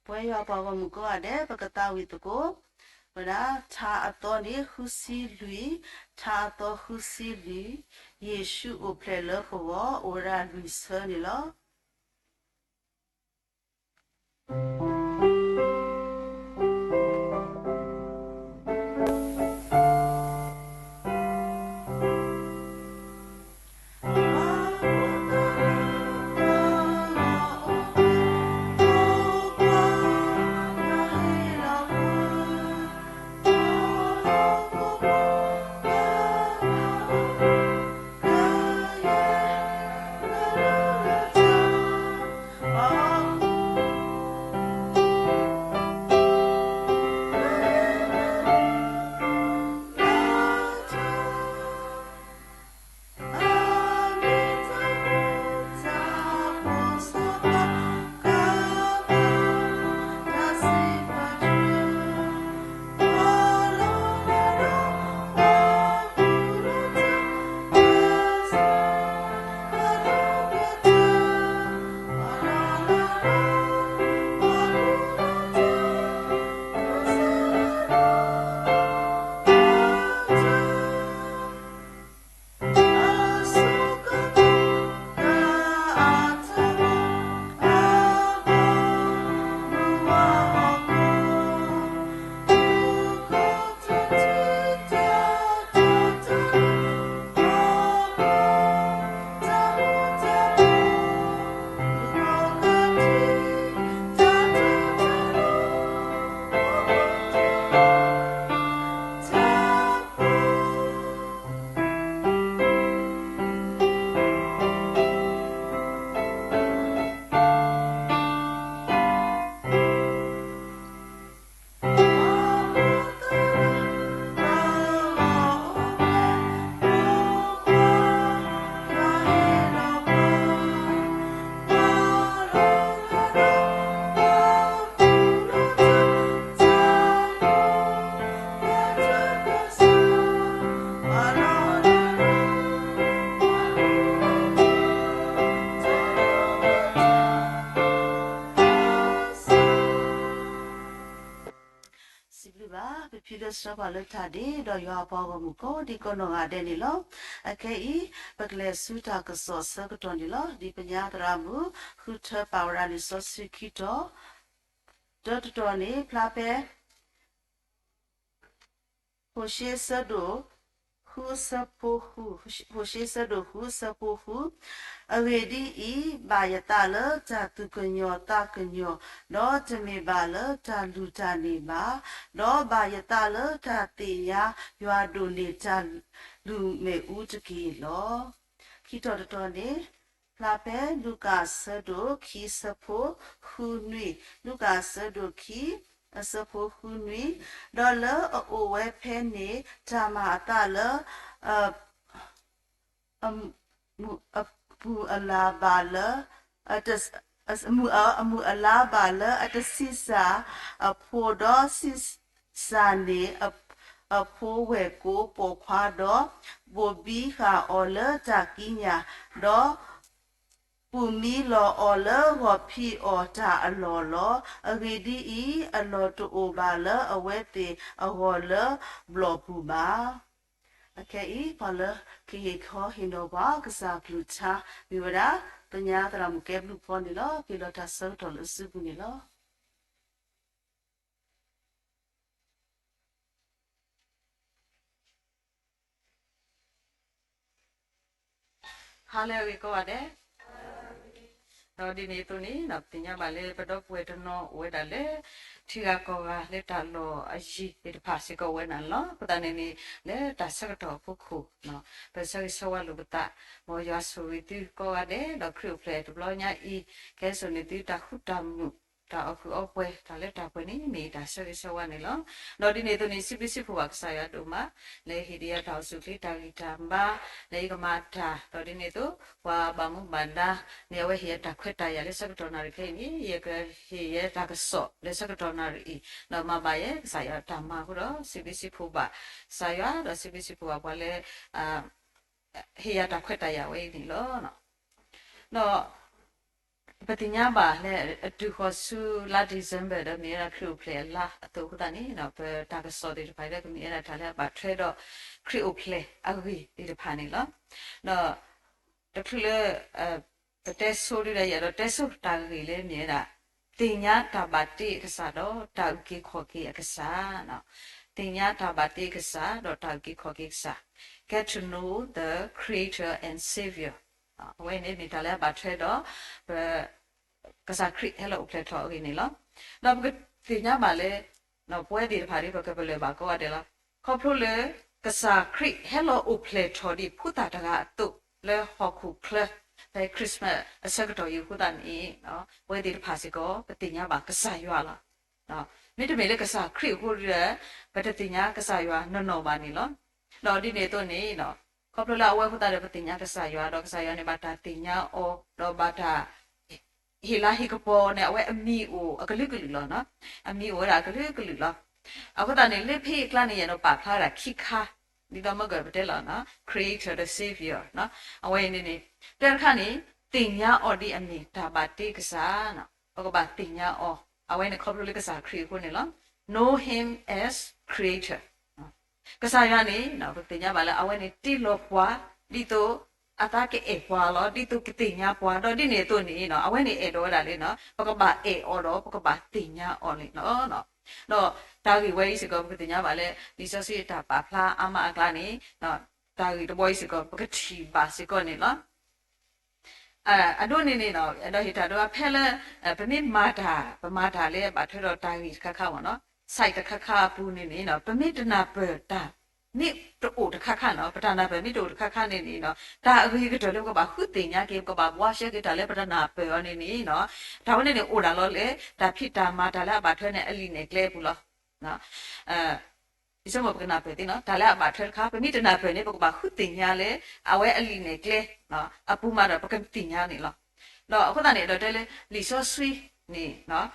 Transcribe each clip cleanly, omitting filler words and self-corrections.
ပွဲရပါကမကောတဲ့ပကတာဝီတကိုဝရချာအတော်နေခုစီလူချာတော်ခုစီလူယေရှုအဖလေလဖောအိုရာလူစနေလောပြည်စပါလတာဒီတော့ရပါကမှုကိုဒီကနောငါတဲ့နီလောအခဲဤပကလေစုတာကစောစကတော်နီလောဒီပညာတရာမှုခုထပါဝရနီစောစခီတော့တော်နေဖလာပဲဟိုရှိစဒိုခုစပိုခုဟိုရှိစဒိုခုစပိုခုအဝေဒီဤဘာယတလဇာတုကညောတကညောလောတမေဘာလဇာလူဇာနေပါလောဘာယတလဇာတေယာယွာဒိုနေဇာလူမေဦးတကီလောခိတော်နေလာပဲလူကာစဒိုခီစပိုခုနွေလူကာစဒိုခီအစဖို့ခုနွေဒေါ်လာအိုဝဲဖဲနေဂျာမာတာလဘူအလာဘာလအတအမှုအလာဘာလအတစီစာအဖို့တော့စီစာနေအဖို့ဝဲကိုပေါ်ခွာတော့ဘောဘီခါအော်လတာကီညာတော့ပူမီလောအော်လဟောဖီအော်တာအလော်လောအဂီဒီအီအလော်တူအိုဘာလအဝဲတေအဟော်လဘလောပူပါအကဲဤပါလခိခောဟိနောဘာကစားပလူချာဝိဝရာပညာတရမကဲဘလူဖောနီလောကိလောတာဆောတော်လစုပုနီလောဟာလေဝီကောတဲ့တော့ဒီနေ့သူနေတော့တင်ရပါလေပတော့ပွဲတော့ဝဲတယ်လေထီကကောကလက်တလောအကြီးဒီဖာစီကောဝဲနလောပဒနေနေလေတဆကတော့ဖုခုနော်ပစရိစဝလူပတာမောရဆူရီတီကောရတဲ့တော့ခရုဖလေတဘလညာဤကဲဆိုနေတီတခုတမှုတာအခုအပွဲဒါလက်တာပွဲနေနေတာဆရိစဝနေလောတော့ဒီနေ့သူနေစီပစီဖို့ကစားရတော့မှာလေဟီဒီယာထောက်စုလေးတာဂီတာမလေကမာတာတော့ဒီနေ့သူဝါဘာမှုမန္တာနေဝဲဟီတာခွတ်တာရလက်စကတော်နာရခဲနီရေကဟီရတာကဆော့လက်စကတော်နာရီနော်မပါရဲ့စားရတာမှာခုတော့စီပစီဖို့ပါစားရတော့စီပစီဖို့ကလည်းဟီရတာခွတ်တာရဝဲနေလောနော် ပတိညာပါလေတူခဆူလာဒီဇမ်ဘာဒမီရာခရုဖလေလာအတူခဒနီနော်ပတာကစောဒီဖိုင်ရကမီရာထားလေပါထရတော့ခရုဖလေအဂီဒီဖာနီလောနော်တဖလေပတက်ဆိုရရတော့တက်ဆိုတာကြီးလေမြဲတာတင်ညာတဘာတိကစားတော့တောက်ကြီးခေါ်ကြီးကစားနော်တင်ညာတဘာတိကစားတော့တောက်ကြီးခေါ်ကြီးကစား get to know the creator and savior when it ni tala ba thre do kasa crit hello play tho okay ni lo no bu ti nya ba le no pwe ti pha ri ba ka le ba ko ade la kho phlo le kasa crit hello play tho di phu ta ta ga tu le ho khu khleไปคริสต์มาสအစကတော့ယူခုတန်ဤနော်ဝဲဒီဖာစီကိုပတိညာပါကစားရွာလာနော်မိတမေလေကစားခရစ်ကိုရပတတိညာကစားရွာနော်ပါနေလောနော်ဒီနေတော့နေနော်ခေါပလလာဝဲခုတတဲ့ပတိညာကစားရွာတော့ကစားရွာနေပါတာတိညာအောတော့ဘာတာဟီလာဟီကပေါ်နဲ့ဝဲအမီအိုအကလုကလူလောနော်အမီအိုရာကလုကလူလောအခုတနေလေဖေးကလနေရတော့ပါဖလာတာခိခါဒီတော့မကဘတဲ့လာနော် creator the savior နော်အဝဲနေနေတဲ့ခါနေတင်ညာအော်ဒီအမီဒါပါတိကစားနော်ဘကပါတင်ညာအော်အဝဲနေခေါပလလကစားခရစ်ကိုနေလော know him as creator ကစားရနေနော်တင်ညာပါလားအဝဲနေတိလောပွားဒီတော့အတားကေအပွားလောဒီတော့ကတင်ညာပွားတော့ဒီနေတော့နေနော်အဝဲနေအတော့တာလေနော်ဘကပါအေအော်တော့ဘကပါတင်ညာအော်လေနော်နော်တာဂီဝဲစကောပကတင်ညာပါလေဒီဆိုစီတာပါဖလားအမအကလာနေနော်တာဂီတဘွိုးစကောပကတိပါစကောနေနော်အဒိုနေနေတော့အဒိုဟီတာတော့ဖဲလဲဗမိမာတာဗမာတာလေပါထွေတော့တာဂီခခပါနော်စိုက်တခခပူနေနေနော်ဗမိတနာပတာနိတိုတခခနော်ပတနာဗမိတိုတခခနေနေနော်ဒါအဝေးကတော့လောကပါခုတင်ညာကေကပါဘွားရှက်ကတာလေပတနာပနေနေနော်ဒါဝနေနေအိုတာလောလေဒါဖြစ်တာမာတာလာပါထွေနေအလီနေကလဲဘူးလောနော်ဒီစမပကနာပဲတင်နော်ဒါလည်းအပါထက်ခါပမိတနာပဲနေပကပါခုတင်ညာလေအဝဲအလီနေကလေနော်အပူမာတော့ပကတင်ညာနေလောတော့အခုတည်းတော့တဲလေလီဆောဆွီနေနော်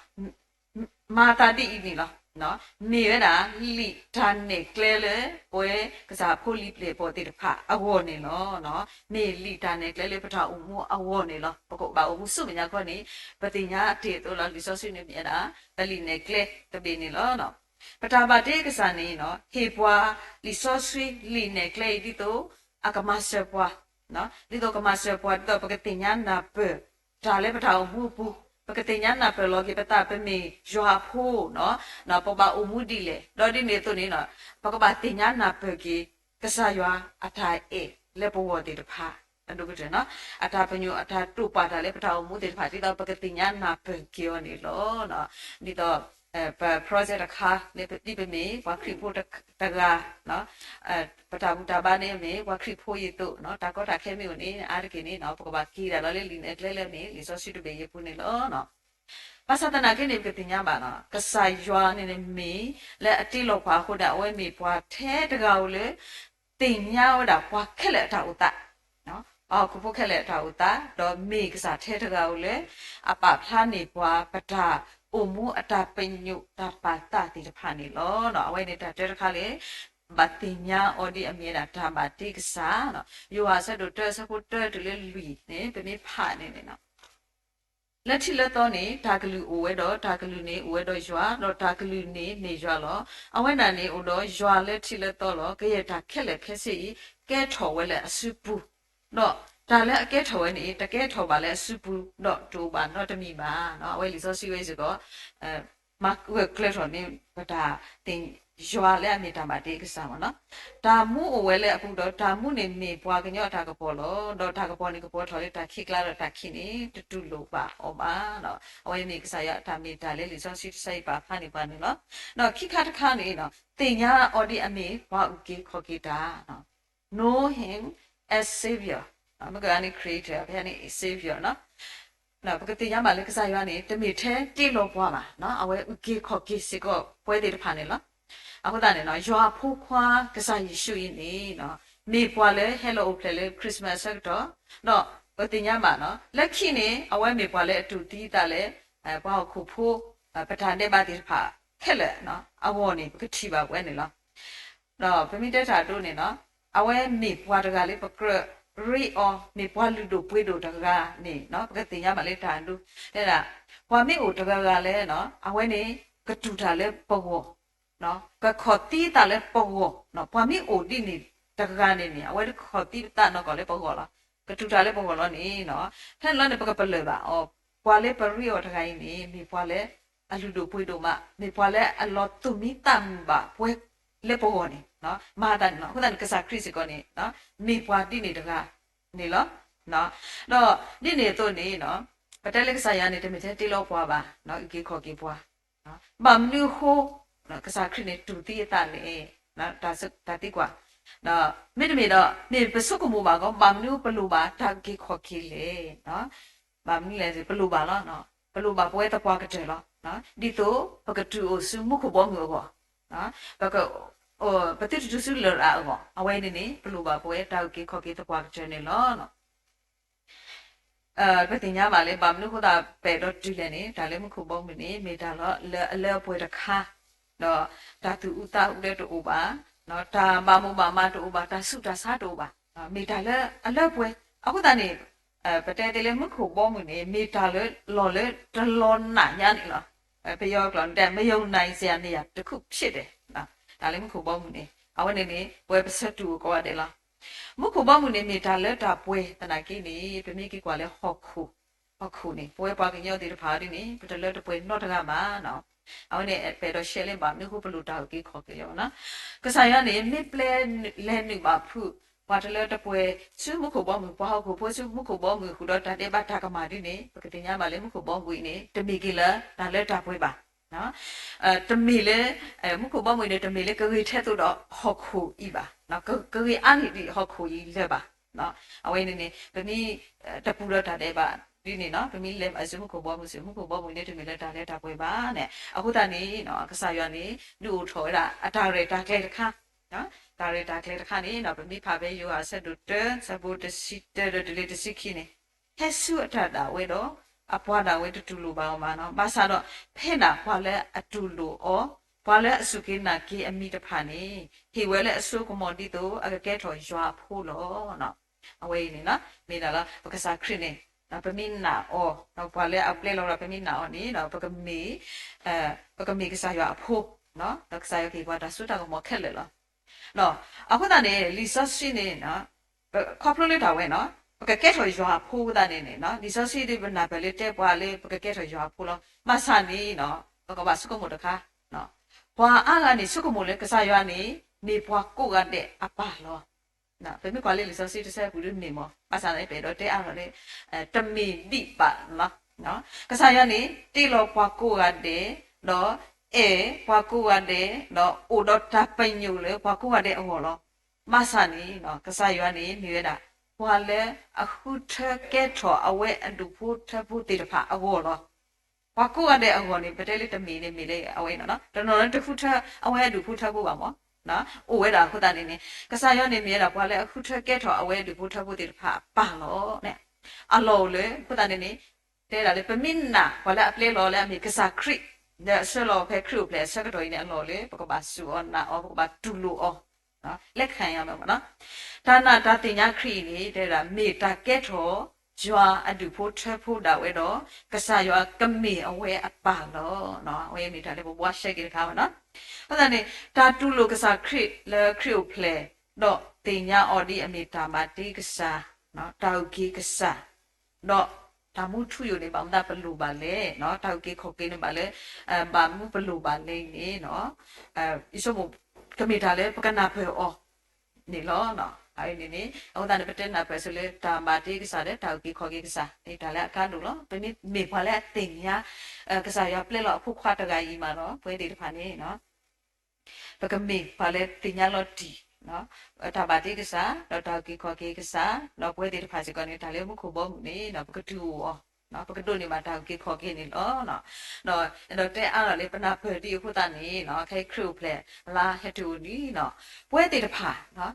မာတာတိနေလောနော်နေရတာလီဒါနေကလေလေဝဲကစားဖိုလီပလေပေါ်တိတဖအဝေါ်နေလောနော်နေလီဒါနေကလေလေပထအုံမအဝေါ်နေလောပကပါအုံစုမညာခေါနေပတိညာအတေတော့လီဆောဆွီနေမြဲတာအလီနေကလေတပေနေလောနော်ပတာပါတေကစားနေနော်ဟေပွားလီဆော့ဆွီလီနေကလေဒီတော့အကမဆပွားနော်ဒီတော့ကမဆပွားတော့ပကတင်ညာနာပဒါလည်းပထောင်မှုပူပကတင်ညာနာပလောကေပတာပမေယွာဖိုးနော်နော်ပပအုံမှုဒီလေတော့ဒီနေတော့နေနော်ပကပါတင်ညာနာပကေကစားယွာအထိုင်အေလေပေါ်ဝတိတဖာအဲ့လိုကနော်အတာပညုအတာတူပါတာလေပထောင်မှုဒီတဖာဒီတော့ပကတင်ညာနာပကေယောနေလောနော်ဒီတော့project အခါလေဒီပမေဝါခရီဖို့တကနော်ပတာဘူးတာဘာနေမေဝါခရီဖို့ရတော့နော်တာကောတာခဲမေကိုနေအားရကိနေနော်ပကဘာကီရလာလေလီနေကလဲလဲမေလီဆိုစီတူဘေရပူနေလောနော်ပါစတနာကိနေကတင်ညာပါနော်ကဆိုင်ရွာနေနေမေလဲအတိလောက်ပါခုတာအဝဲမေပွားထဲတကောက်လေတင်ညာဟောတာပွားခက်လက်တာဥတာနော်အော်ခုဖို့ခက်လက်တာဥတာတော့မေကစားထဲတကောက်လေအပဖလားနေပွားပတာအုံမှုအတာပညုတာပါတာတိတဖာနေလောနော်အဝဲနေတာတဲတခါလေဘာတင်ညာအော်ဒီအမြဲတာဒါပါတိကစားနော်ယူဟာဆက်တို့တဲစဖို့တဲတလေလူနေပြမေဖာနေနေနော်လက်ချီလက်တော့နေတာဂလူအိုဝဲတော့ဒါဂလူနေအိုဝဲတော့ရွာတော့ဒါဂလူနေရွာလောအဝဲနာနေအိုတော့ရွာလက်ချီလက်တော့လောကဲတာခက်လက်ခက်စီကဲထော်ဝဲလက်အစုပူတော့ဒါလည်းအကဲထော်ဝဲနေတကဲထော်ပါလဲအစုပူတော့တူပါတော့တမိပါနော်အဝဲလီစောစီဝဲစကောမကဝဲကလက်ထော်နေပဒါတင်ရွာလဲအမြတာပါတေးကစားမနော်ဒါမှုအဝဲလဲအခုတော့ဒါမှုနေနေပွားကညော့တာကပေါ်လို့တော့တာကပေါ်နေကပေါ်ထော်လေတာခိကလာတော့တာခိနေတူလို့ပါဩပါနော်အဝဲနေကစားရတာမိတာလေလီစောစီစိုက်ပါဖာနေပါနေနော်တော့ခိခါတခါနေနော်တင်ညာအော်ဒီအမေဘာဥကေခေါ်ကေတာနော် know him as savior မကနေ creator ဘယ်နေ savior နော်နော်ပကတိရမှာလေကစားရနေတမိထဲတိလို့ပွားပါနော်အဝဲဥကေခေါ်ကေစကောပွဲတွေတဖာနေလားအခုတည်းနော်ရွာဖိုးခွာကစားရရှိရင်းနေနော်မေပွားလဲ hello play လဲ christmas ဆက်တော့နော်ပကတိရမှာနော်လက်ခိနေအဝဲမေပွားလဲအတူတီးတာလဲဘာခုဖိုးပဋ္ဌာန်းတဲ့ပါတိတဖာခက်လက်နော်အဝေါ်နေပကတိပါပွဲနေလားနော်ပမိတက်တာတို့နေနော်အဝဲမေပွားတကလေးပ re o ni pwa lu do pwe do daga ni no ka tin ya ma le ta lu le da pwa mi o daga ga le no awe ni ka tu ta le po wo no ka kho ti ta le po wo no pwa mi o di ni daga ni ni awe kho ti ta no ko le po wo la ka tu ta le po wo lo ni no than lo ne pa ka pa le ba o pwa le pa ri o daga ni mi pwa le a lu do pwe do ma mi pwa le a lo tu mi tam ba pwe le po wo ni no ma ta no ko ta ka sa kris ko ni no mi pwa ti ni daga ni lo no no ni ni to ni no pa te le ka sa ya ni te mi te ti lo pwa ba no ki kho ki pwa no ba mnu ho no ka sa kris ni tu ti ta ni no ta ti kwa no mi de mi do mi pa su ko mo ba ko ba mnu pa lu ba ta ki kho ki le no ba mnu le si pa lu ba lo no pa lu ba pwe ta pwa ka te lo no di to pa ka tu o su mu ko bo ngo ko no pa kaပတိတူစုလောအကောအဝဲနေနေဘလူပါပွဲတောက်ကေခေါ်ကေတကွာကျနေလောနော်ပတိညာပါလေဘာမလို့ခတာပဲတော့တူလည်းနေတာလည်းမခုပုံမနေမိတာတော့အလဲပွဲတခါတော့ဒါသူဥတာဥတဲ့တူပါနော်ဒါမမမမတူပါဒါစုဒါစားတူပါမိတာလည်းအလဲပွဲအခုတည်းပတဲတယ်လည်းမခုပုံမနေမိတာလည်းလော်လည်းတလောနာညာနေလောပယောကလန်တဲ့မယုံနိုင်စရာနေရတခုဖြစ်တယ်နော်ဒါလည်းမခုပေါမှုနေအဝနေနေပွဲပစတူကိုရတယ်လားမခုပေါမှုနေမိဒါလက်တာပွဲတနာကိနေပြမိကိကွာလဲဟော့ခုနေပွဲပါကညောတဲ့ဖားနေပတလက်တပွဲနော့တကမှာနော်အဝနေပေတော့ရှယ်လင်းပါမြခုပလူတာကိခေါ်ကြရောနော်ကဆိုင်ရနေမိပလဲလဲနေပါဖုပါတလက်တပွဲစုမခုပေါမှုပွားခုပွဲစုမခုပေါမှုခုတော့တတဲ့ဘာတာကမာဒီနေပကတိညာမလဲမခုပေါမှုနေတမိကိလာဒါလက်တာပွဲပါနော်တမီလေမခုပေါမွေနဲ့တမီလေကကြီးထက်တော့ဟော့ခုဤပါနော်ကကြီးအနိဒီဟော့ခုဤလဲပါနော်အဝိနေနေဗမီတပူရတာတဲ့ပါဒီနေနော်ဗမီလဲအစုမခုပေါမွေမခုပေါမွေနဲ့တမီလေတာလဲတာပွဲပါနဲ့အခုတည်းနေနော်ကစားရွာနေလူထော်ရအတာရတာကလေးတစ်ခါနော်တာရတာကလေးတစ်ခါနေနော်ဗမီဖာပဲယူဟာဆက်တူတဆဘူတစီတဲဒလီတစီခိနေဟဲဆုအထတာဝဲတော့အပွားတာဝဲတူလူပါအောင်ပါနော်ဘာသာတော့ဖဲ့နာဖွာလဲအတူလူဩဖွာလဲအစုကိနာကီအမိတဖာနေဟေဝဲလဲအစုကမော်ဒီတိုအကကဲထော်ရွာဖို့လောနော်အဝဲနေနော်မိလာလားပကစားခရနေနော်ပမင်းနာဩနော်ဖွာလဲအပလေလောပမင်းနာဩနေနော်ပကမီကစားရွာဖို့နော်ပကစားရကေကွာဒါစုတာကမော်ခက်လေလောနော်အခုတည်းနေလီဆော့ရှိနေနော်ခေါပလိုလေးတာဝဲနော်ပကကဲထော်ရွာဖိုးတာနေနော်ဒီစောစီဒီဘနာပဲလေတဲ့ပွားလေပကကဲထော်ရွာဖိုးလောမဆာနေနော်ပကဘာစုကမို့တခါနော်ဘွာအားကနေစုကမို့လေကစားရွာနေဘွာကိုကတဲ့အပါလောနော်ဘယ်မြကွာလေစောစီတစ်ဆက်ဘူးလို့နေမောမဆာနေပဲတော့တဲ့အားလေတမီဒီပါနော်ကစားရွာနေတိလောဘွာကိုကတဲ့နော်ဘွာကိုကတဲ့နော်အိုတော့တပိညိုလေဘွာကိုကတဲ့အဟောလောမဆာနေနော်ကစားရွာနေနေရတာဘွာလဲအခုထကဲထော်အဝဲအတူဖို့ထဖို့တေတဖာအဝေါ်လောဘွာကိုရတဲ့အဝေါ်နေပတဲလေးတမီနေမိလေအဝဲနော်တော်တော်တခုထအဝဲအတူဖို့ထဖို့ပါမောနော်အိုဝဲတာခုတနေနေကစားရောနေမြဲတာဘွာလဲအခုထကဲထော်အဝဲအတူဖို့ထဖို့တေတဖာပါလောနဲ့အလောလေခုတနေနေတဲတာလေပမင်းနာဘွာလဲအပလေလောလဲအမေကစားခရစ်တဲ့ဆလောဖဲခရုပလဲဆက်တော်နေအလောလေပကပါဆူအောနာအောပကပါတူလိုအောနော်လက်ခံရမှာပေါ့နော်ဒါနာဒါတင်ညာခရီနေတဲ့တာမေတာကဲထော်ဂျွာအတူဖို့ထဖို့တာဝဲတော့ကစားရွာကမေအဝဲအပါလောနော်အဝဲနေတာလေဘွားရှက်ကြတဲ့ခါပါနော်ဟုတ်တယ်နေတာတူလိုကစားခရီလေခရီပလဲတော့တင်ညာအော်ဒီအမေတာမတီကစားနော်တောက်ကြီးကစားတော့ဒါမှုထူရနေပါမတာဘလူပါလေနော်တောက်ကြီးခေါကိနေပါလေဘာမှုဘလူပါလေနေနော်အစမို့ကမိတာလေပကနာဖေအောနေလောနော်အဲ့ဒီနေအော်ဒါနဲ့ပတက်နာပဲဆိုလေဒါမာတီကစားတဲ့တောက်ကြီးခေါ်ကြီးကစားဒီဒါလည်းအခါလို့လောပြမိမေဖွာလဲတင်ညာကစားရပလက်လောအခုခွာတကကြီးမှာနော်ပွဲဒီတဖာနေနော်ပကမေဖွာလဲတင်ညာလောတီနော်ဒါမာတီကစားတော့တောက်ကြီးခေါ်ကြီးကစားတော့ပွဲဒီတဖာစီကနေဒါလည်းမခုဘောနေနော်ပကတူအောနော်ပကတူနေမှာတောက်ကြီးခေါ်ကြီးနေလောနော်တော့တဲ့အားတော့လေပနာဖယ်တီခုတနေနော်ခဲခရုဖလက်လာဟက်တူနီနော်ပွဲဒီတဖာနော်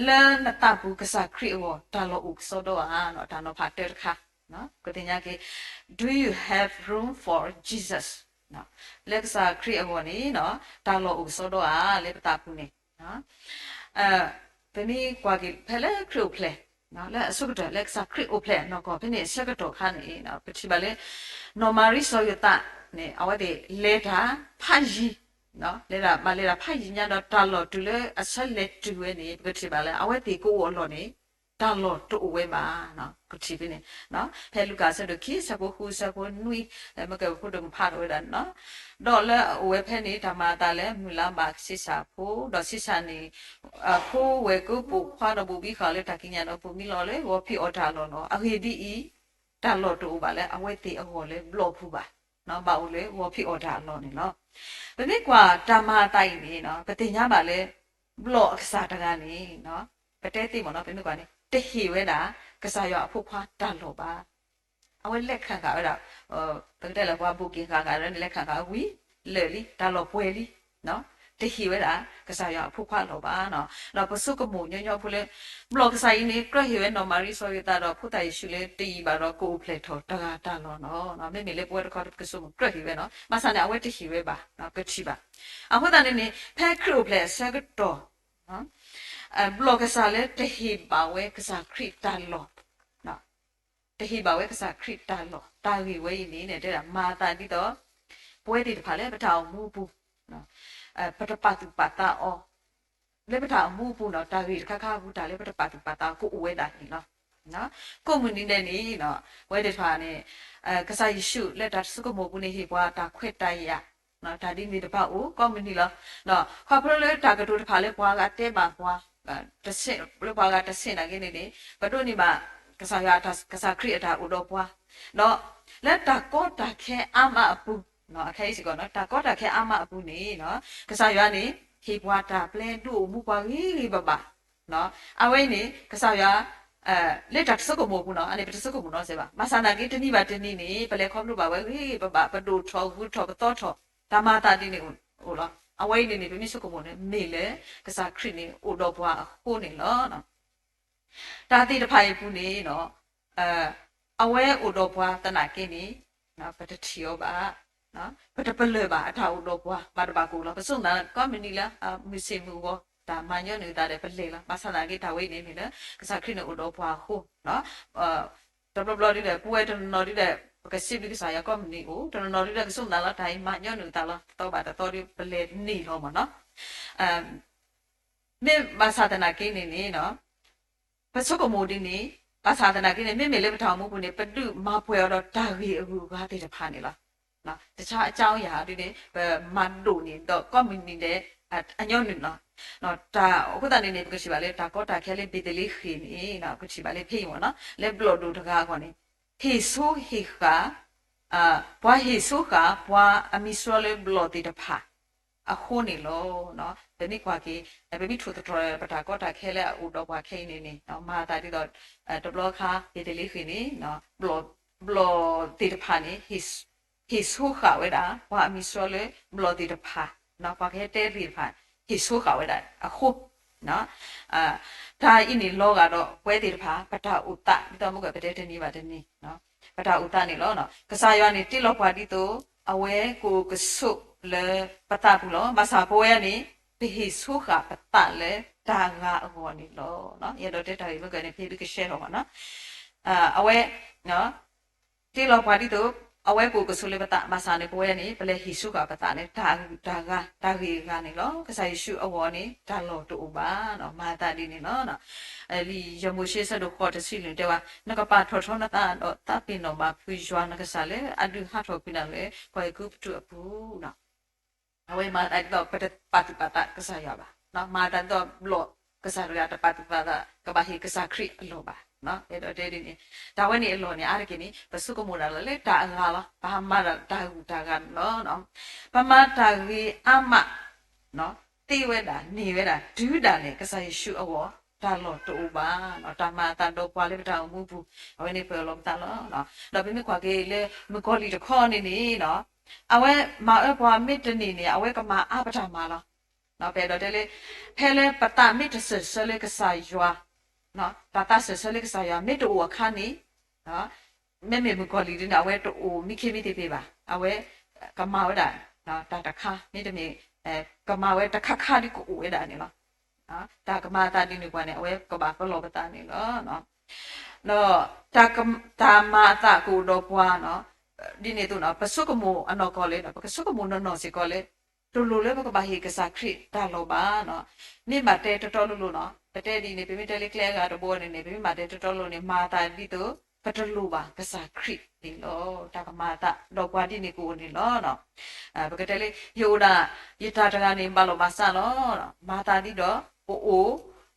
လဲနတာဘူးကစားခရီဝတာလောဥကစောတော့နော်ဒါနော်ဖတ်တဲ့ခါနော်ကတင်ညာကေ do you have room for Jesus နော်လက်ကစားခရီအဝနေနော်တာလောဥကစောတော့လေပတာဘူးနေနော်ဘယ်မီကွာကေဖဲလဲခရုဖလက် နော်လဲအစုကတော့လက်စခရစ်အိုဖလက်နော်ကောဖိနေဆက်ကတော့ခါနေနော်ပတိပါလေနော်မာရီဆိုရတာနေအဝတ်ဒီလေတာဖာကြီးနော်လေတာမလေတာဖာကြီးညာတော့တာလို့တူလေအဆက်လက်တူဝဲနေပတိပါလေအဝတ်ဒီကိုဝလို့နေတာလို့တူဝဲပါနော်ပတိပိနေနော်ဖဲလူကဆက်တော့ခိစကိုခုစကိုနွီမကခုတော့ဖာတော့တာနော်တော့လေဝဲဖဲနေဓမ္မတာလေမူလာပါစစ်စာဖို့တော့စစ်စာနေဖိုးဝဲကိုပူခွာတော့ပူပြီးခါလေတကိညာတော့ပူမီလောလေဝဖိအော်တာလောနော်အဟေဒီဤတာလို့တူပါလေအဝဲတီအဟောလေဘလော့ဖူပါနော်ဘာလို့လဲဝဖိအော်တာလောနေနော်ဘယ်နည်းကွာဓမ္မတိုက်နေနော်ပတိညာပါလေဘလော့အစားတကနေနော်ပတဲတိမနော်ဘယ်နည်းကွာနေတဟီဝဲတာကစားရအဖို့ခွာတာလို့ပါအဝဲလက်ခံကအဲ့ဒါဘယ်တဲ့လဲကွာဘူကင်ခါကလည်းလက်ခံကဝီလေလီတာလို့ပွဲလီနော်တဟီဝဲတာကစားရအဖို့ခွာလို့ပါနော်တော့ပစုကမှုညညဖူလေဘလော့ကစားရင်းနေကရဟီဝဲနော်မာရီဆိုရတာတော့ဖုတိုင်ရှူလေတီပါတော့ကိုဖလက်ထောတကားတာလို့နော်မေမေလေပွဲတခါကစုကရဟီဝဲနော်မဆန်အဝဲတဟီဝဲပါနော်ကချီပါအခုတန်းနေဖက်ခရုဖလက်ဆက်ကတော့နော်ဘလော့ကစားလေတဟီပါဝဲကစားခရစ်တာလို့နော်တဟီပါဝဲကစားခရစ်တာလို့တာဝီဝဲနေနေတဲ့မာတာတိတော့ပွဲဒီတခါလေပထောင်မူဘူးနော်ပတပတ်တူပတ်တာအောလေပထောင်မူဘူးနော်တာဝီခခဘူးတာလေပတပတ်တူပတ်တာကိုဝဲတာနေနော်နော်ကိုမူနီနဲ့နေနော်ဝဲတဲ့ထွားနေကစားယေရှုလက်တာစုကမို့ဘူးနေဟိပွားတာခွက်တိုက်ရနော်ဒါဒီနေတပတ်ကိုကောမနီလားနော်ခေါပရလေတာကတူတခါလေပွားကတဲပါပွားတဆင့်ဘယ်ပွားကတဆင့်နာကိနေနေဘတ်တို့နေမှာကစားရတာကစားခရစ်တာဥတော်ပွားနော်လက်တာကောတာခဲအမအပူနော်အခဲစီကောနော်တာကောတာခဲအမအပူနေနော်ကစားရနေဟေပွားတာပလဲတို့မူပွားကြီးဘဘနော်အဝိနေကစားရလက်တာစကုမို့ဘူးနော်အဲ့ဒီစကုမို့နော်စေပါမဆန္ဒကိတနိပါတနိနေပလဲခေါလို့ပါဝဲဟေဘဘဘဒိုထောဘူးထောတော့ထောဓမ္မတာတိနေဟိုလားအဝိနေနေပြမိစကုမို့နေမေလေကစားခရစ်နေဥတော်ပွားဟိုနေလောနော်တာတိတဖိုင်ဘူးနေနော်အဝဲဥတော်ပွားတနာကိနေနော်ပတတိယောပါနော်ပတပလေပါအထာဥတော်ပွားဘာတပါကူလားပစုံနာကောမနီလားမီစီမူဘောဒါမညွန့်နေတာတဲ့ပလေလားမဆလာကိတာဝိနေနေလေကစားခရစ်နေဥတော်ပွားဟိုနော်တဘလဒီတဲ့ပွဲတနော်ဒီတဲ့ကစီဘီကစားရကောမနီကိုတနော်ဒီတဲ့ကစုံနာလားတိုင်းမညွန့်နေတာလားတော့ပါတော့ဒီပလေနေလို့မနော်မေမဆာတနာကိနေနေနော်ပစုကမိုဒီနေပါသာဒနာကိနေမေမေလေးပထောင်မှုကိုနေပတုမဖွဲတော့တာဝီအခုကားတဲ့တဖာနေလားနော်တခြားအကြောင်းအရာတွေနေမန်ဒိုနေတော့ကွန်မြူနီတဲ့အညောနေနော်နော်ဒါအခုတည်းနေကရှိပါလေဒါကောတာခဲလေးပေတလေးခင်းနေနော်ကရှိပါလေဖိမနော်လေဘလော့ဒိုတကားခေါ်နေဟေဆိုဟေခါဘွားဟေဆိုခါဘွားအမီဆိုလေဘလော့တဲ့တဖာအခုနေလို့နော်ဒီနေ့ကွာကြီးဘယ်ပြီးထူတော်ပတာကောတာခဲလဲဥတော့ကွာခဲနေနေနော်မာတာတိတော့တဘလခါဒီတလေးခင်းနေနော်ဘလော့တိတဖာနေ his ho kha we da wa mi so le blo ti de pha no pa ke te ri pha his ho kha we da a ho no da i ni lo ga do pwe ti de pha pata uta ni to mo ke pete te ni ba de ni no pata uta ni lo no ka sa yo ni ti lo pa ti to awe ko ka su le pata bu lo ma sa po ya ni pi his ho kha pata le da nga a ho ni lo no ye do te da ri mo ke ni pi bi ke share lo ma no awe no ti lo pa ti toအဝဲကိုကဆူလေပတာမဆာနေပွဲနေပလဲဟီစုကပတာနေဒါဂီကနေလောကစားရှုအဝေါ်နေဒါလောတူပါနော်မာတာဒီနေနော်အဲ့ဒီရမိုရှိဆဒခေါ်တစီလင်တဲ့ဝနကပါထောထောနတာတော့တပင်တော့မဖွေရွာနကစားလေအဒူဟာထောပြနေလေခွဲကုတူအပူနော်အဝဲမာတာတော့ပတပတ်ပတာကစားရပါနော်မာတာတော့ဘလော့ကစားရတာပတ်ပတာကဘာဟီကစားခရစ်အလောပါနော်အဲ့တော့တဲ့ဒီဒါဝဲနေအလောနေအားရကိနေပစုကမိုလာလေတာငါလားဘာမှတာဟူတာကနော်ပမတာကြီးအမနော်တိဝဲတာနေဝဲတာဒူးတာလေကစားရှုအဝေါ်တာလောတူပါနော်တာမတာတော့ပွာလေတာမှုဘူးဝဲနေပေါ်လောတာနော်တော့ပြမခွာကေလေမကောလီတခေါ်နေနေနော်အဝဲမာအပွားမစ်တနေနေအဝဲကမာအပတာမာလားနော်ပဲတော့တဲ့လေဖဲလေပတာမစ်တဆလေကစားရွာနော်တာတာဆဆလေးကစားရမေတူအခါနေနော်မေမေမကောလီဒီနာဝဲတူမိခေမိတေပေးပါအဝဲကမာဝဒါနော်တာတခါမိတမေကမာဝဲတခါဒီကိုဝဲတာနေနော်ဒါကမာတာဒီနေကွာနေအဝဲကဘာကလောပတာနေနော် no tamata kudo puano di ne tu no pasukumu ano kole no pasukumu no si kole tulu le baka bahi ke sakri ta lo ba no ni mate to lu no pate di ne pimi tele clear ga to bo ne pimi mate to lu ne mata di to patlu ba ke sakri di lo ta ka mata do kwa di ne ku ni lo no baka tele yoda yita ta ga ne ba lo ba sa lo mata di do o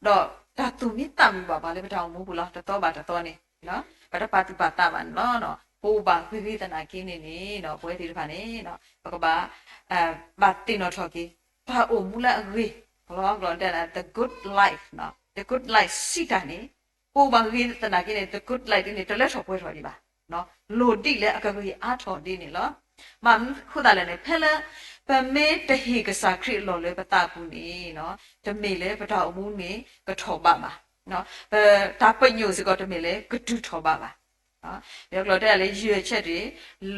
do ta tu mi tam ba ba le ba ta mu bu la to ba to ne no pada pati pata ban no po ba vi ta na ki ni no pwe ti ba ni no baka ba ba ti no thoki ba o mula agri lo lo da the good life no the good life si ta ni po ba vi ta na ki ni the good life ni to le tho pwe tho di ba no lo di le akagri a tho di ni lo ma khu da le ne phela pa me te hi ka sa khri lo le pa ta pu ni no te me le pa ta mu ni ka tho ba ma no ta pa nyu si ko te me le ka tu tho ba ba နော်ပြောလို့တဲ့လေရွေချက်တွေ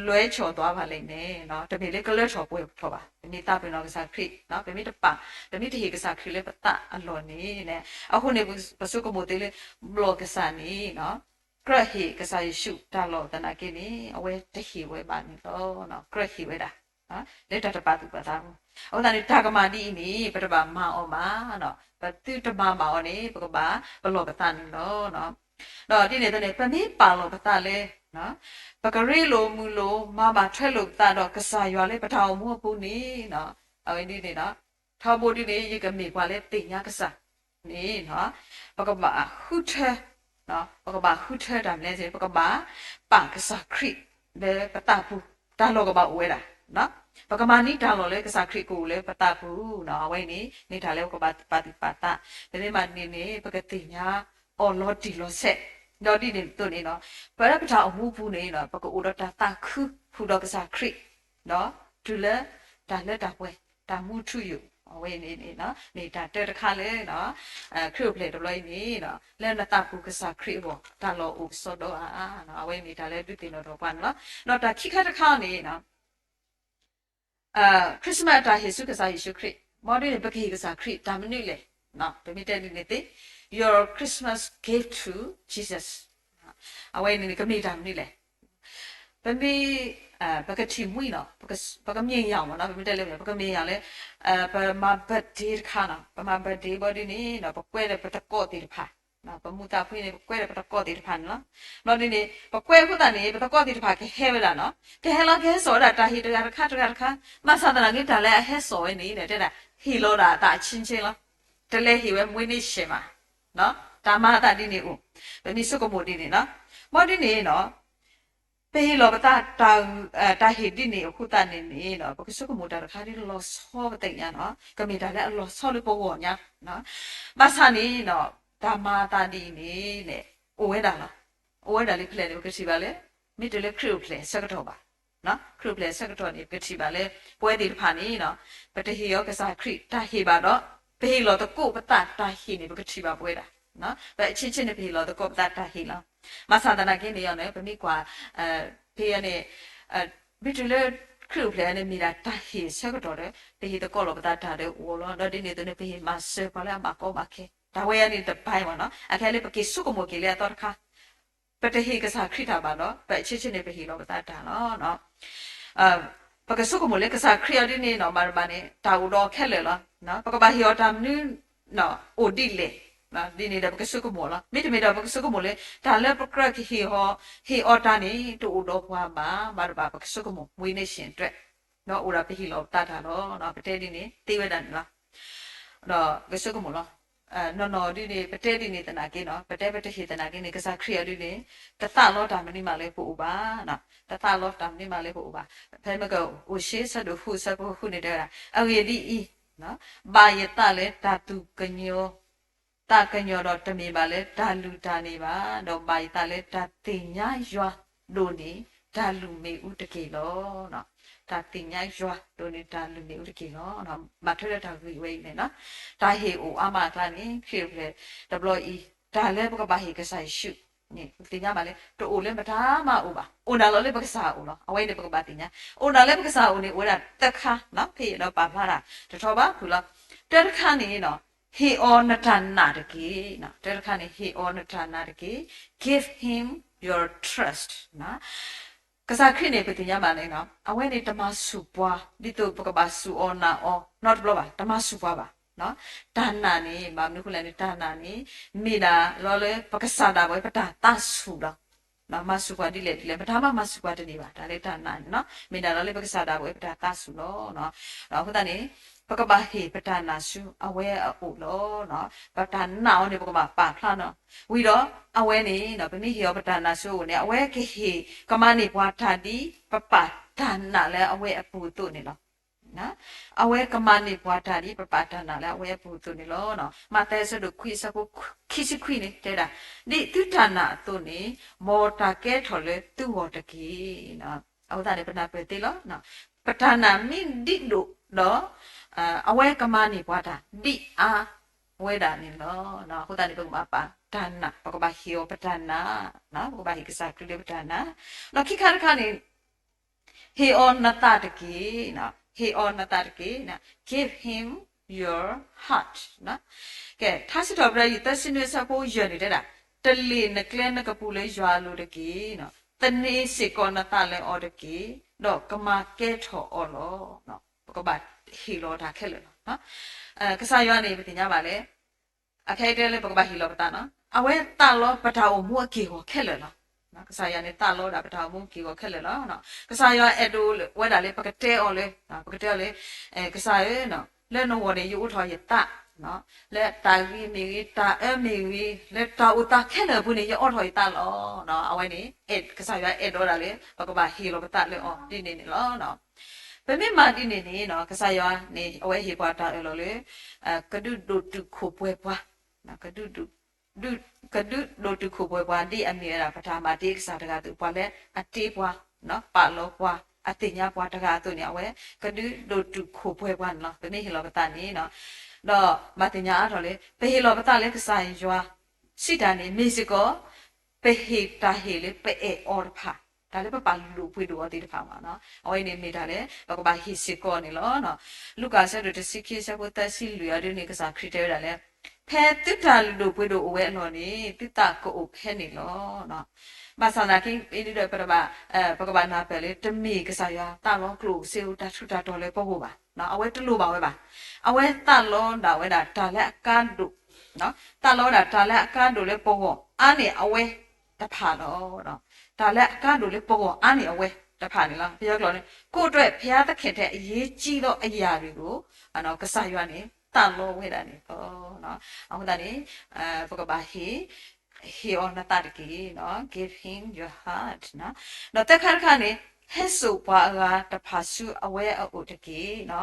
လွဲချော်သွားပါလိမ့်မယ်နော်တမီလေးကလွဲချော်ပွဲထော်ပါတမီတာပင်တော့ကစားခရစ်နော်တမီတပါတမီတဟေကစားခရစ်လေပတအလော်နေနဲ့အခုနေပစုကမိုတေးလေဘလော့ကစားနေနော်ကရဟေကစားရရှုတာလော်တနာကိနေအဝဲတဟေဝဲပါနေတော့နော်ကရဟေဝဲတာနော်လက်တတပါသူပါသားဘူးအော်ဒါနေတာကမာဒီနေပတပါမအောင်ပါနော်ပတိတမမအောင်နေပကပါဘလော့ကစားနေတော့နော်တော့ဒီနေတဲ့ပမေးပါလို့ပတလေနော်ပကရီလိုမူလိုမမထွက်လို့တတော့ကစားရွာလေးပထောင်မှုပူနေနော်အဝင်းဒီနေနော်ထောက်ဖို့ဒီနေရကမေကွာလေတင်ညာကစားနေနော်ပကပါခုထဲနော်ပကပါခုထဲတယ်လဲစေပကပါပကစားခရစ်လေပတပူတာလောကပါဝဲတာနော်ပကမာနီတာလောလေကစားခရစ်ကိုလေပတပူနော်အဝင်းနေနေတာလေကပါပါတိပါတာဒီမှာနေပကတင်ညာအော်လော်တီလော်ဆက်ဒေါ်ဒီနေတို့နေနော်ပရပထာအမှုဖူးနေနော်ပကောဒတာတာခုဖူတော့ကစားခရစ်နော်ဒူလာဒါလက်တာပွဲဒါမှုထူယူအဝေးနေနော်နေတာတဲ့တခါလဲနော်ခရစ်ပလေတော်လိုက်နေနော်လဲနတာပူကစားခရစ်ဘောဒါလောဥစောတော့နော်အဝေးနေတာလဲဒုတင်တော့ပါနော်ဒါခိခတခါနေနော်ခရစ်စမတ်တာယေရှုကစားယေရှုခရစ်မော်ဒီပကေကစားခရစ်ဒါမနစ်လေနော်တမိတဲ့နေတဲ့your Christmas gift to Jesus အဝဲနေကမိတာမနိလေပမေပကတိမွေးနော်ပကမြင်ရအောင်နော်ပမေတက်လေပကမြင်ရလေပမဘတ်ဒီခါနော်ပမဘတ်ဒီဘော်ဒီနေနော်ပကွဲတဲ့ပတကောတိဖာနော်ပမူတာဖွေးနေပကွဲတဲ့ပတကောတိဖာနော်နော်ဒီနေပကွဲခုတန်နေပတကောတိဖာကဟဲဝလာနော်ကဲလာကဲစောတာတာဟီတရခါမဆာတနာကိတာလဲဟဲစောနေတဲ့တဲ့ဟီလောတာတာချင်းချင်းလားတလဲဟီဝဲမွေးနေရှင်မှာနော်ဒါမှတာဒီနေဦးဘယ်နည်းစုကမို့ဒီနေနော်မော်ဒီနေနော်ပေးလောပတာတာဟီဒီနေအခုတန်နေနော်ဘကစုကမို့တာခါဒီလောဆောပတဲ့ရနော်ကမီတာလည်းလောဆောလို့ပေါ်ညာနော်မဆာနေနော်ဒါမှတာဒီနေနဲ့အိုဝဲတာလားအိုဝဲတာလေးဖလဲလို့ကစီပါလေမိတလေခရုဖလဲစကတော့ပါနော်ခရုဖလဲစကတော့နေကစီပါလေပွဲဒီဖာနေနော်ပတဟီယောကစားခရတာဟီပါတော့ဘေးလောတကိုပတတာဟိနေဘကတိပါပွဲတာနော်ဘယ်အချင်းချင်းနဲ့ဘေးလောတကိုပတတာဟိလောမဆာဒနာကင်းနေရောနဲ့ဗမိကွာဘေးရနဲ့ဘီတလေခရုပလဲနဲ့မိတာတာဟိဆက်ကတော့တယ်ဘေးတကောလောပတတာတဲ့ဝလောတော့ဒီနေတဲ့ဘေးမဆေပါလာမကောပါခဲဒါဝဲရနေတဲ့ဘိုင်းပါနော်အခါလေးပကိစုကမိုကေလေတော့ခါပတဟိကစားခရတာပါနော်ဘယ်အချင်းချင်းနဲ့ဘေးလောပတတာနော်ပကစုကမိုလေကစားခရဒီနေနော်မာမနေတာဝတော့ခက်လေလားနော်ပကဘာဟီယောတမ်နူနော်အိုဒီလေနော်ဒီနေတာပကစုကမိုလားမိတမီတော့ပကစုကမိုလေဒါလည်းပကရခီဟောဟီအော်တာနေတူတော့ဘွားမှာမာဘာပကစုကမိုဝင်းနေရှင်အတွက်နော်အိုရာပဟီလောတတာတော့နော်ပတဲဒီနေတေးဝဲတယ်နော်နော်ပကစုကမိုလားနော်ဒီနေပတဲဒီနေတနာကင်းနော်ပတဲဟီတနာကင်းနေကစားခရဒီနေတသလောတာမနီမလေးပို့ပါနော်တသလောတာမနီမလေးပို့ပါဖဲမကောအိုရှေးဆက်တို့ဖူဆက်ဖို့ခုနေတယ်အဝေဒီဤနော်ဘာယတလဲဓာတုကညောတကညောတော့တမီပါလဲဓာလူဓာနေပါတော့ဘာယတလဲဓာတင်ညာရွာတို့နေဓာလူမေဥတကေလောနော်ဓာတင်ညာရွာတို့နေဓာလူမေဥတကေလောနော်မထရတာဝိနေနော်ဒါဟေအိုအမကလာနေခေလေ WE ဒါလဲဘကဘာဟေကဆိုင်ရှုနေတင်ညာပါလေတို့အိုလဲမထားမအိုပါအိုနာလောလဲဘကစားအိုနော်အဝိနေဘကဘာတင်ညာအိုနာလဲဘကစားအိုနေဝဲတာတက်ခါနော်ဖေတော့ပါဖားတာတထောပါခုလားတက်ခါနေနော် he on natannadaki na terkani he on natannadaki give him your trust na kasa khine petinya mane no awe ni tamasu pwa dito pakabasu ona o not blo ba tamasu pwa ba no dana ni ma mnu khula ni dana ni mina lo le pakasada boy pata tasu da na masu kwa dile dile pata ma masu kwa de ni ba da le dana no mina lo le pakasada boy pata tasu no no hoda ni pakabahi pata nasu awe o lo no pata na o ni pakaba pa phla no wi do awe ni no pemi hi pata nasu ni awe ke hi kamani bwa tha di papa dana le awe apu tu ni lo na awe kamani bwa tha di papa dana le awe apu tu ni lo no ma te so do khwi sa ko khisi khwi ni te da ni tu dana tu ni mo ta ke tho le tu wo ta ki no aw da ni pata pe ti lo no pata na min di do no awe kamani bwa tha di a we da ni lo no ho da ni ko ma pa dana pakaba hio patana na pakaba hi kisa kri patana no ki khar khani he on natadaki na he on natadaki na give him your heart na ke thasi do bra yi tasinwe sa ko ye ni de da tali na kle na ka pu le ywa lo de ki no tani se ko na ta le o de ki do kama ke tho o lo no pakaba hi lo da khe le no kasa ywa ni patinya ba leအခိုက်တဲလေးပကပဟီလောပတာနော်အဝဲတာလောပတာအမှုအကေကိုခက်လေနော်နော်ကစားရနေတာလောတာပတာအမှုကေကိုခက်လေနော်နော်ကစားရအဲ့ဒိုဝဲတာလေးပကတဲအော်လေနော်ပကတဲလေးကစားရနော်လဲနော်ဝနေယူထော်ရတာနော်လဲတာဝီမီတာအမီဝီလဲတာဥတာခက်လေဘူးနေရအော်ထော်ရတာလောနော်အဝဲနေအဲ့ကစားရအဲ့ဒေါ်တာလေးပကပဟီလောပတာလေအော်ဒီနေနေလောနော်ဘယ်မြမဒီနေနေနော်ကစားရနေအဝဲဟေပွားတာလောလေကဒုဒုတုခိုပွဲပွားna kadu do tu khu boi bwa di amira pathama di ksa daga tu bwa le ate bwa no pa lo bwa ate nya bwa daga tu ni awe kadu do tu khu boi bwa no pe ni hilo pata ni no do ma te nya a tho le pe hilo pata le ksa yin ywa si da ni musical pe he ta he le pe e or pha da le pa lu pwi do ti ta ma no awe ni mi da le ba ba hi si ko ni lo no luka sa do te sikhi sa ko ta si lu ya de ni ksa criteria da leဖဲတစ်တာလူပွေးတို့အဝဲအလို့နေတစ်တာကိုဖဲနေလို့နော်မဆန္ဒကိပိဒီတော့ပရပါပကပနာပဲလေတမီကစားရတာလောကလို့စေဦးတထုတာတော်လေပေါ့ဟုတ်ပါနော်အဝဲတလို့ပါဝဲပါအဝဲတလောတာဝဲတာဒါလက်အကန်တို့နော်တလောတာဒါလက်အကန်တို့လေပေါ့ဟုတ်အားနေအဝဲတဖာတော့နော်ဒါလက်အကန်တို့လေပေါ့ဟုတ်အားနေအဝဲတဖာနေလားဘုရားကြောင့်လေကိုယ့်အတွက်ဘုရားသခင်တဲ့အရေးကြီးသောအရာတွေကိုနော်ကစားရနေတာလောဝဲတာနေပေါ့နော်အခုတည်းပကဘာhe on the tarki no give him your heart no te khar khane hesu pa ga ta phasu aware utaki no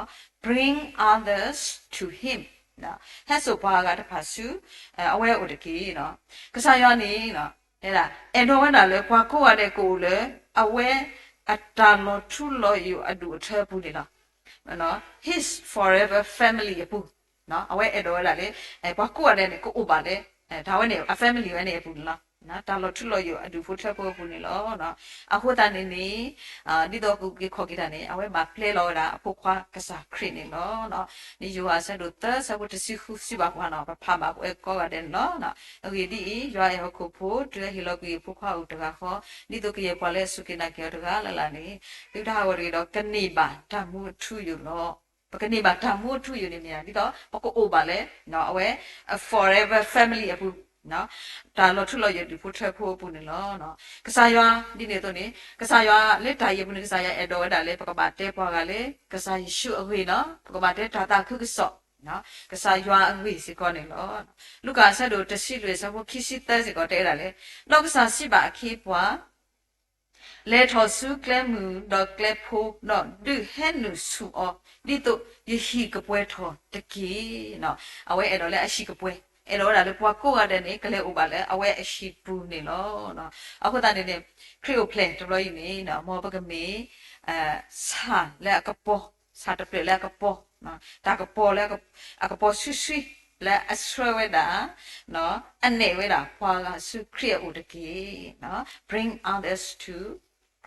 bring others to him no hesu pa ga ta phasu aware utaki no kasa yo ni no da endo wa da le kwa ko wa de ko le aware atalo thu lo you adu the pu ni no his forever family pu no awe edo la le kwa ko de ne ko oba le da we ne a family we ne pu la na ta lo thu lo yo adu fu thap pu ni lo no a ho ta ne ni ni do ku ki kho ki da ne awe ma play lo da a pho khwa ka sa khri ni lo no ni yo a sa do ta sa bu ti si khu si ba kwa no pha ma ko e ko ga de no no okay di yo e ho ko pho de hi lo ki pho khwa u da ga kho ni do ki ye kwa le su ki na ki da ga la la ni ti da wa ri do ka ni ba ta mu thu yu loปกติบาทำมูทุอยู่ในเมียนี่ก็ปกโอบาเลยเนาะเอาไว้ forever family อะปุ๊เนาะตาเราทุเราอยู่ที่พูดเท่าพูดปุ๊นี่เนาะกษายาดีเนี่ยตัวนี้กษายาเล็ดตายปุ๊นี่กษายาเอโดได้เลยปกบาเตปอกาเลยกษายชูเอาไว้เนาะปกบาเตตาตาคือกษเนาะกษายาเอาไว้สิก่อนเนี่ยเนาะลูกกษาดูจะสิเลยสักพวกคิดสิเตสิก่อนเตได้เลยนอกกษาสิบาคีปัวလေထောစုကလဲမှုတော့ကလဲဖို့တော့ဒုဟဲနုစုအောဒီတော့ယဟိကပွဲထောတကီနော်အဝဲအဲ့တော့လေအရှိကပွဲအဲ့တော့ဒါလေပွားကိုရတဲ့နေကလဲဥပါလေအဝဲအရှိပူနေလို့နော်အခုတည်းနေခရီယိုပလန်တော်လို့ရနေနော်မောပကမေစာလေကပေါ်စာတပလေကပေါ်နော်ဒါကပေါ်လေကပေါ်ဆွဆွและอัศวดาเนาะอันเนวดาพวาสุครีอุตกีเนาะ bring others to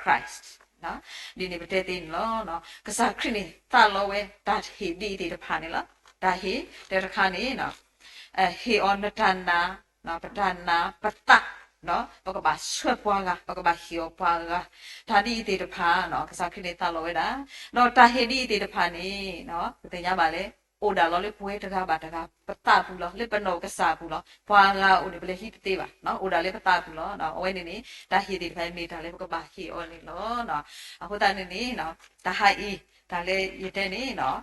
Christ เนาะဒီနေ့ประเทศนี้เนาะกษัตริย์คริสต์ตาโลเวตาเฮดีตะพานี่ล่ะตาเฮแต่ละคานี่เนาะ he on tana no patana pata no pokaba swepwaga pokaba hiopaga tadi ite de pha no kasakri le ta lo we da no ta he di ite de pha ni no တင်ကြပါလေအိုဒါလောလေပွဲတကားပါတကားပတဘူးလောလေပနောကစားဘူးလောဘွာလာအိုဒီဘလေဟိတေးပါနော်အိုဒါလေပတဘူးလောနော်အဝဲနေဒါဟိတေးဖိုင်မေတာလေပကပါဟိအော်နေလောနော်အခုတနေနေနော်ဒါဟိုင်ဒါလေရတဲ့နေနော်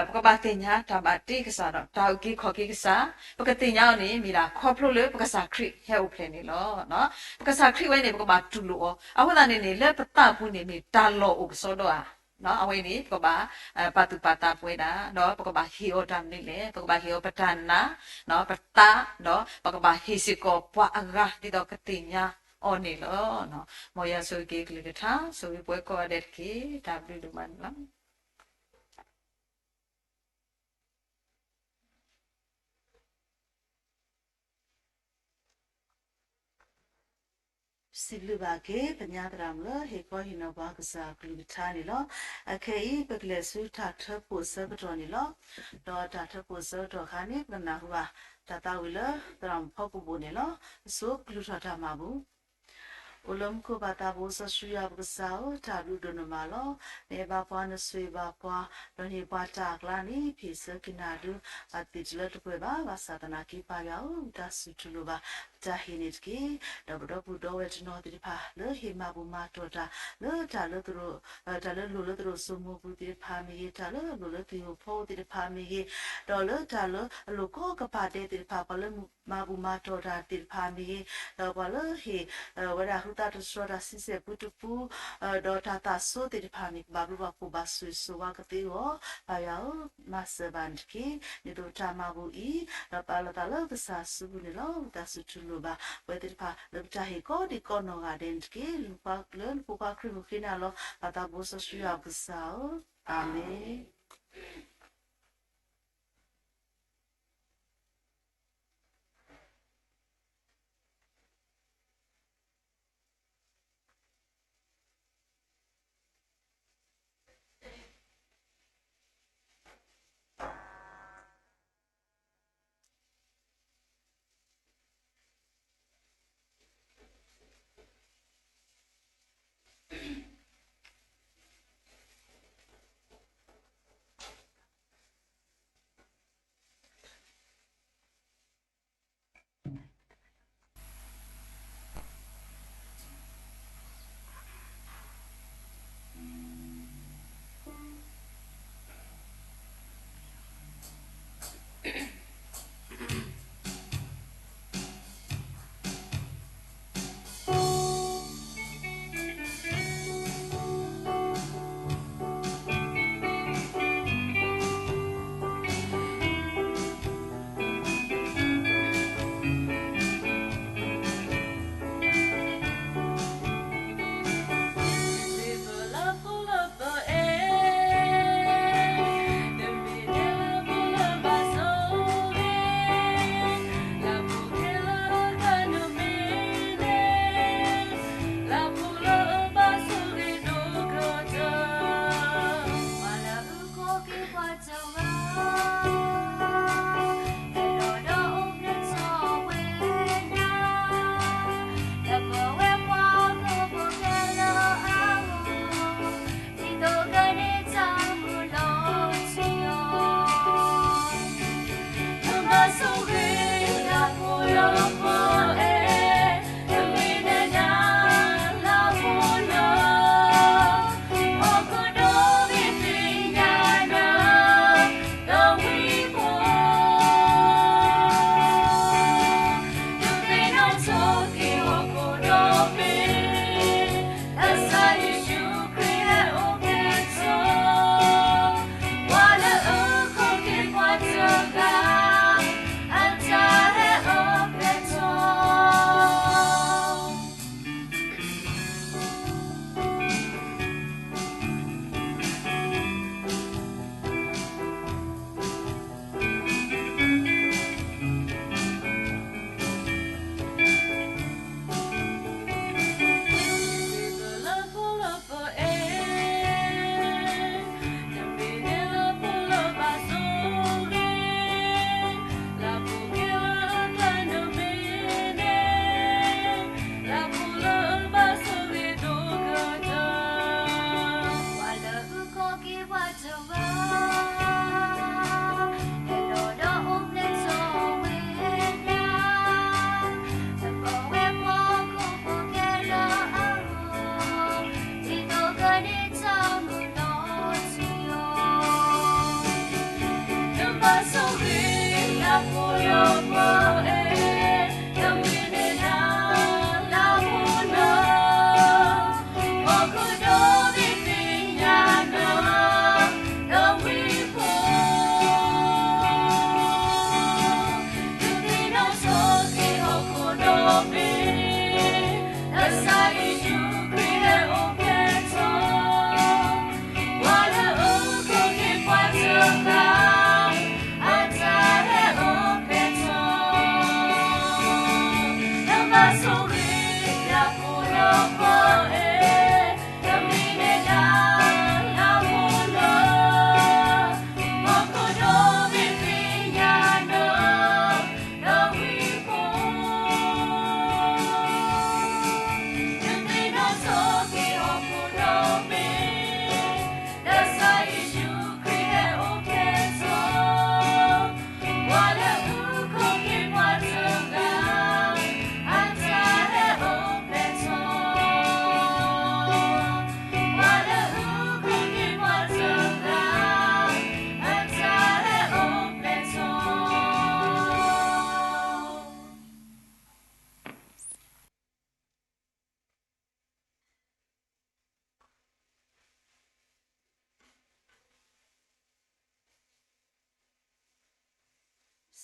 ပကပါတင်ညာဒါပါတေးကစားတော့ဒါဥကိခေါ်ကိကစားပကတင်ညာနေမိလားခေါ်ဖလို့လေပကစားခရစ်ဟဲဥဖလေနေလောနော်ပကစားခရစ်ဝဲနေပကပါတူလို့အခုတနေနေလေပတဘူးနေမိတာလောဥကစောတော့နော်အဝိနေပကပါပတုပတာပွဲတာနော်ပကပါဟီအိုတမ်နေလေပကပါဟီအိုပတနာနော်ပတာနော်ပကပါဟီစီကိုပွားအဂါဒီတော့ကတိညာအော်နေလောနော်မောရဆိုကေကလေးထားဆိုပြီးပွဲကောတဲ့ကေဒါဘလူမန်လား Silubake, Panyadramla, Hekohino Bakasa, Glutani, Akai, Baglesu, Tata Posa, Petronilo, Tata Posa, Tokani, Panahua, Tata Willa, Dram Popobonilo, so Glutata Mabu. Ulumko batabosa suya busao, tabu donumalo, neba pana suiba qua, doni bata glani, pisa kinadu, at the Jilatuba, Vasatanaki payao, dasutuluba, Tahinitki, Dabudobu doet no the pa, le himabu matota, le talutro, talulutro sumu the pami, talu, lulatu po the pami, dollar talo, loco capade the papalum mabu matota, the pami, the wallo he, where Tata Sora Sise Putupu, Dota So the Panic Babu Basu Suwakatio, Payao, Master Bandki, Nido Tamabu E, the Palatala, the Sasubunilo, Dasutuluba, where the Pa, the Tahiko, the Kono Adentki, Lupak Learn, Puka Krimukinalo, Patabosa Shuabusao, Amen.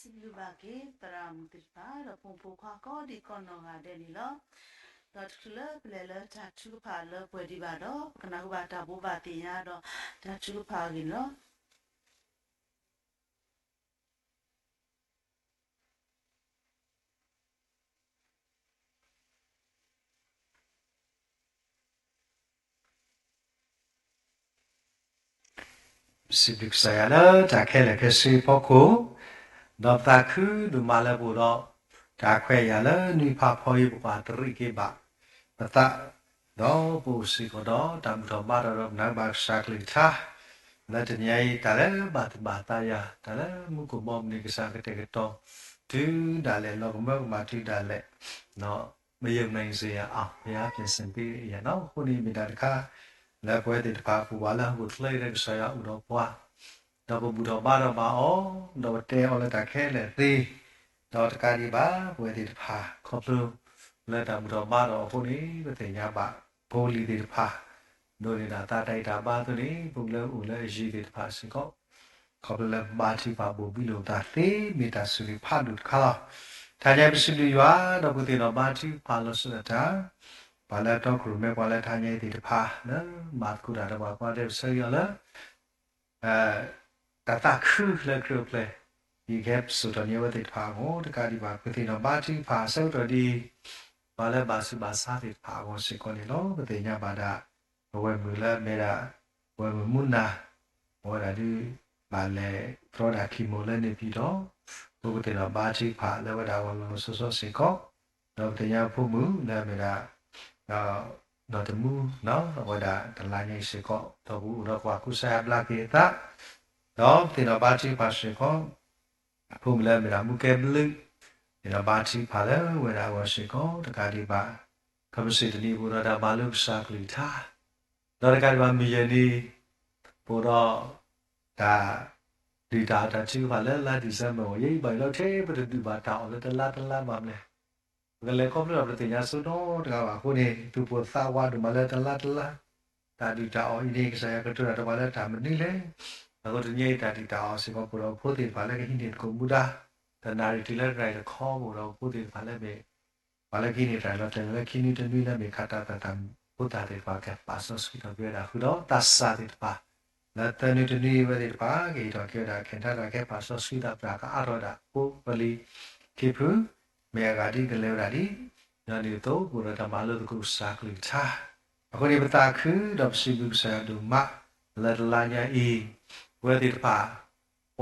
สิบลูกบาเกตรามติดป้าเราพงผูกข้อก็ดีก่อนนองาเดนี่ล้อเราทุเลเปลเลจัดชุกพาเลปวยดีบาดอคณะบาตาบุบาติยาดอจัดชุกพากินล้อสิบิกษาแล้วจากแค่เล็กสิพอคูดอกตาคือดูมาแล้วบุรอจากแค่ยาแล้วนี่พาพอยบุปผาตริกิบะแต่ตาดอปูสิกดอตามตัวบ้านเราหน้าบ้านสักลิท่าแล้วจะยัยแต่แล้วบาตายาแต่แล้วมุกบอมนี่ก็สักเตกตอถึงได้เลยเราก็ไม่มาถึงได้เลยเนาะไม่ยังไม่เสียอ่ะยาเป็นสิ่งที่อย่างน้อยคนนี้มีได้ค่าแล้วก็ติดพาผู้ว่าแล้วบุตรเลยได้ใช้อุดมว่าเราบุตรบ้านเราบ้าอ๋อเราเตะเอาเลยแต่แค่เลยตีเราตะการดีบ้าผู้ติดพาครบเลยแล้วแต่บุตรบ้านเราพวกนี้ก็แต่ยาบ้าโพลีติดพาโดยในตาใจตาบ้าตัวนี้พวกเราอุเลจีติดพาสิก็ครบเลยบ้าที่พาบุบิโลตาเตมีตาสุริพาดุดข้าถ้าใจเป็นสิ่งดีว่าเราก็ติดเราบ้าที่พาเราสุดท้ายพอแล้วต้องครูแม่พอแล้วทางยัยติดพานะบาดกูด่าเราบอกว่าเดี๋ยวเสียแล้วแต่ตาคือเลยคือเลยดีแค่สุดตอนนี้ว่าติดพาโอ้ตะการดีบาดกูติดเราบ้าที่พาเสียตัวดีพอแล้วบาสุบาสาติดพาโอ้สิคนนี้ล้อก็ติดยาบาดาเว้ยมือแล้วไม่ได้เว้ยมือมุนนะเว้ยอะไรบาเลยเพราะได้ขี้โมเลยในปีต่อปกติเราบ้าที่พาแล้วว่าดาวเราสุดๆสิก็เราติดยาผู้มือแล้วไม่ได้เราจะมูเนาะว่าได้แต่ละอย่างสิก็ตัวบุเราว่ากุศลลาเกตะเนาะที่เราบ้าที่พาสิก็ผู้มือแล้วไม่ได้มุกเก็บลึกที่เราบ้าที่พาแล้วเวลาว่าสิก็ตะการดีบ้าคำสิ่งนี้บุเราได้บาลุสักลิท่าเราตะการดีบ้ามีอย่างนี้บุเราได้ดีตาตาชื่อพาแล้วลาดิฉันบอกยี่ใบเราเทปฏิบัติบ้าเต่าแล้วตะลาบ้าเลยก็เลยก็เรื่องปฏิญาณสุดโน้ตก็ว่าคนนี้ทุกคนทราบว่าดูมาแล้วตลาดแต่ดีตาอ๋ออีนี่ก็ใช้ก็ตัวเรามาแล้วทำมันนี่เลยแล้วก็ถึงยี่แต่ดีตาอ๋อสิบคนเราพูดถึงผ่านแล้วก็หินเดียนกูมุดาแต่นารีที่เล่นไรเราข้อมูลเราพูดถึงผ่านแล้วเบผ่านแล้วกินนี่ไรเราแต่แล้วกินนี่จะนู่นนั่นเบคาตาแต่ทำพูดถึงผ่านแค่ปัสสาวะสุดเราเบียดาคือเราตัดสาธิตผ่านแล้วแต่นี่จะนี่ว่าเด็กผ่านกี่ตัวเกี่ยวกับแค่ท่าเราแค่ปัสสาวะสุดเราจากอารมณ์ได้ปุ๊บบลีคิดพูเมียกาดีกันเลวได้ดีนั่นนี่โตบุรุษทำมาแล้วก็สักลิท่าคนนี้เป็นตาคือดับสิบุษยาดูมาเลิศลายอีเวทีผ่า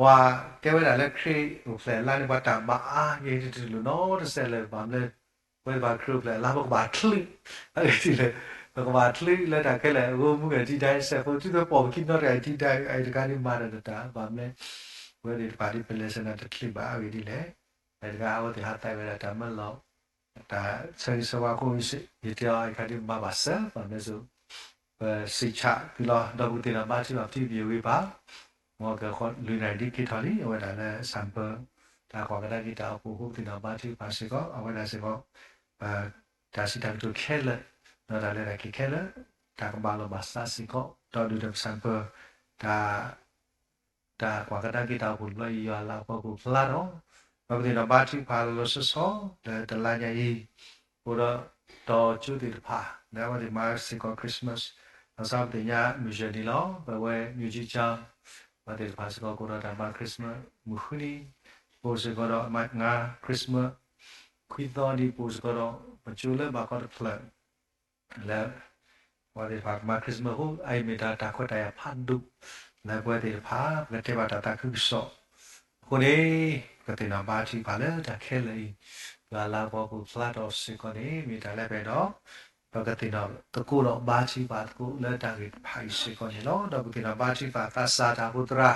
ว่าแกเวลาเล็กคืออุปเสรลายในวัดต่างบ้าเยี่ยที่ลุนโน้ตเสร็จเลยบางเลยเวทีผ่าครูเลยลาบกบาทลึอะไรที่เลยบกบาทลึแล้วแต่แค่เลยโอ้มึงที่ได้เสร็จพอที่ตัวปอบคิดนออะไรที่ได้ไอ้การนี้มาแล้วแต่บางเลยเวทีผ่าที่เป็นเลสนาที่บ้าวิธีเลยแต่ก็เอาที่หัดใจเวลาทำมันเราแต่ใช้สวาคุยยึดเอาไอ้การที่มาบัสเซอร์แบบนี้สุสิชาคือเราดอกตินาบ้าที่แบบที่วิวบ้าว่าก็คนลุยในดิจิทัลนี่เวลาเนี่ยสัมเปอร์ ta kwa kada ki ta pu hu ti na ba ti pa se ko awa da se ko ta si ta tu khela no da le da ki khela ta ka ba lo ba sa si ko to du de sample ta kwa kada ki ta pu lo ya la ko ku fla no ba ti na ba ti pa lo so so de la nya yi pu ro to chu ti pa na wa ti ma si ko Christmas အစားတင်ညာမြူဂျီလောဘဝဲမြူဂျီချာဘာတေဖာစကောကိုရတာဘာခရစ်စမတ်မူခနီပိုစကောတော့အမငါခရစ်စမတ်ခွီတော်ဒီပိုစကောတော့မချူလဲဘာကောဖလန်လဲဘာတေဖာမခရစ်စမတ်ဟိုအိုင်မီတာတာခွတ်တရဖန်ဒုလဲဘဝတေဖာကတေဘာတာတာခုဆောခုနေကတေနာဘာချီပါလဲတာခဲလေလာဘောကိုဖလတ်တော့စီကောနေမီတာလဲပဲတော့ပကတိနာတကူတော့ဘာချီပါတကူလက်တာကြီးဖိုင်စီကောနေလို့တော့ပကတိနာဘာချီပါသစာတာဘုဒရာ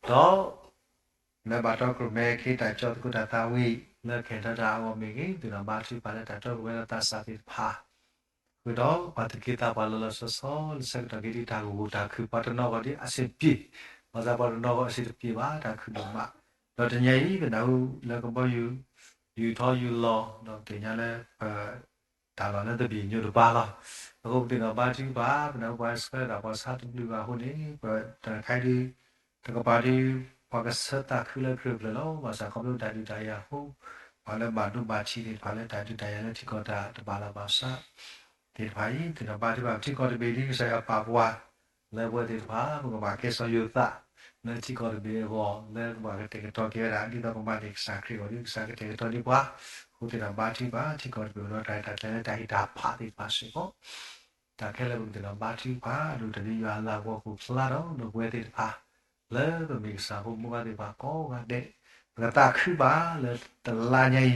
တော့နဘာတော့ကမဲခိတိုင်ချောတကူတာတာဝိလက်ခေတတာအောမီကြီးဒီနာဘာချီပါလက်တာတော့ဝဲတာစာတိဖာခုတော့ဘာတကိတာပါလလဆောဆောစက်တဂီတီတာကိုတာခုပတ်တော့ကဒီအစစ်ပြေဘာသာပတ်တော့အစစ်ပြေပါတာခုတော့မှတော့တညကြီးကနောက်လက်ကပေါ်ယူထောယူလောတော့တင်ညာလဲဒါလာနဲ့တပီညို့ပါလားအခုတင်တော့ပါချီပါဘယ်တော့ပါစခဲ့တာပါစားတူပါဟိုနေတခိုင်ဒီတကပါဒီပါကစတာခူလခရဘလောဘာသာကွန်ပျူတာတူတာရဟုတ်ဘာလဲဘာတို့ဘာချီဘာလဲတာတူတာရနဲ့ဒီကောတာတပါလာပါစားဒီဖိုင်တင်တော့ပါဒီပါဒီကောတဘီဒီဆရာပါဘွားလဲဘွားဒီပါဘုကဘာကေဆောယူတာလဲဒီကောတဘီဘောလဲဘာကတေကတော့ကေရာဒီတော့ဘာဒီစားခရီကိုဒီစားကတေတော့ဒီပါဟိုတင်ဘာချီပါဒီကောတဘီတော့တိုင်းတိုင်းတာဖာဒီပါစီကိုတာခဲလည်းဘုတင်ဘာချီပါလူတလီရွာလာဘောကိုဖလာတော့ဘွဲတေပါလဲဘမီစာဘုမကတေပါကောကတဲ့ဘတာခုပါလဲတလာညိ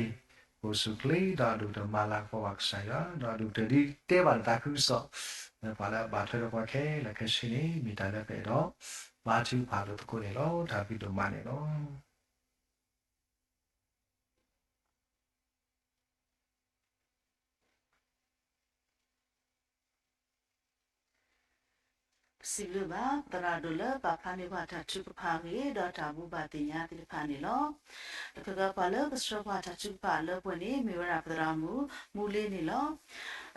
ဟိုစုကလီဒါဒူတမလာကောဝက်ဆိုင်ရဒါဒူတဒီတေဘာတာခုဆောဘာလဲဘာထဲတော့ခဲလက်ခရှိနေမိတာလည်းပဲတော့ဘာချီပါလို့တခုနေတော့ဒါပြီးတော့မနေတော့စီလူပါတရာဒူလပါဖာနေဘာတာချူဖာငေဒေါ်တာဘူဘာတင်ညာတိဖာနေလောတကကပါလကစရဘာတာချူဖာလပွနေမေဝရပဒရာမူလေးနေလော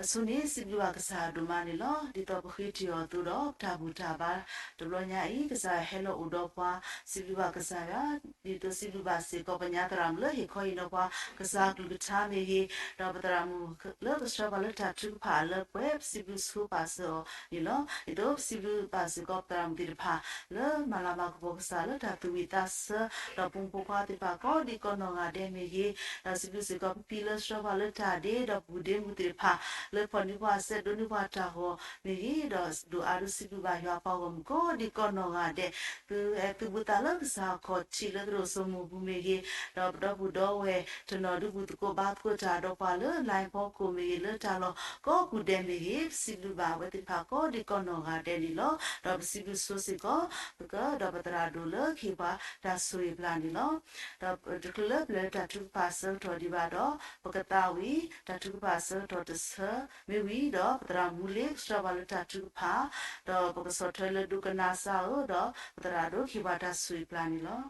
အဆုနေစီလူကစားဒူမနေလောဒီတော့ပခိတီယောသူတော့တာဘူတာပါဒလိုညာဤကစားဟဲလိုဥတော့ပွားစီလူကစားရဒီတော့စီလူပါစေကောပညာတရာမလဟေခိုင်နောပွားကစားကလူချာမေဟေတော့ပဒရာမူလောကစရဘာလတာချူဖာလပွေစီလူစူပါဆောဒီလောဒီတော့စီလူပါစကောတရမ်ဒီဖာလေမလာမကဘောဆာလတာတူဝီတာဆရပုံပကွာတိပါကောဒီကောနောငါဒဲမီကြီးစီလူစကောပီလစရဘာလတာဒေဒဘူဒေမူတိဖာလေပနိဝါဆက်ဒုနိဝါတာဟောမီကြီးတော့ဒူအာရုစီလူပါရွာပေါကမကိုဒီကောနောငါဒဲသူဘူတာလကစားခေါ်ချီလဒရိုစမူဘူမီကြီးတော့ဘူတော့ဝဲတနော်ဒူဘူတကိုဘာကိုတာတော့ပါလေလိုင်းပေါကိုမီလေတာလောကောကူဒဲမီကြီးစီလူပါဝဲတိဖာကောဒီကောနောငါဒဲနီလောတော့စီဘဆိုစီကောကတော့ပတရာဒူလခိပါဒါဆွေပလန်ဒီနော်တော့ဒီကလပ်လက်တာတူပါဆယ်တော်ဒီပါတော့ပကတာဝီတာတူပါဆယ်တော်တဆမေဝီတော့ပတရာမူလေးစတဘလတာတူပါတော့ပကစောထလဒုကနာဆာတော့ပတရာဒူခိပါဒါဆွေပလန်ဒီနော်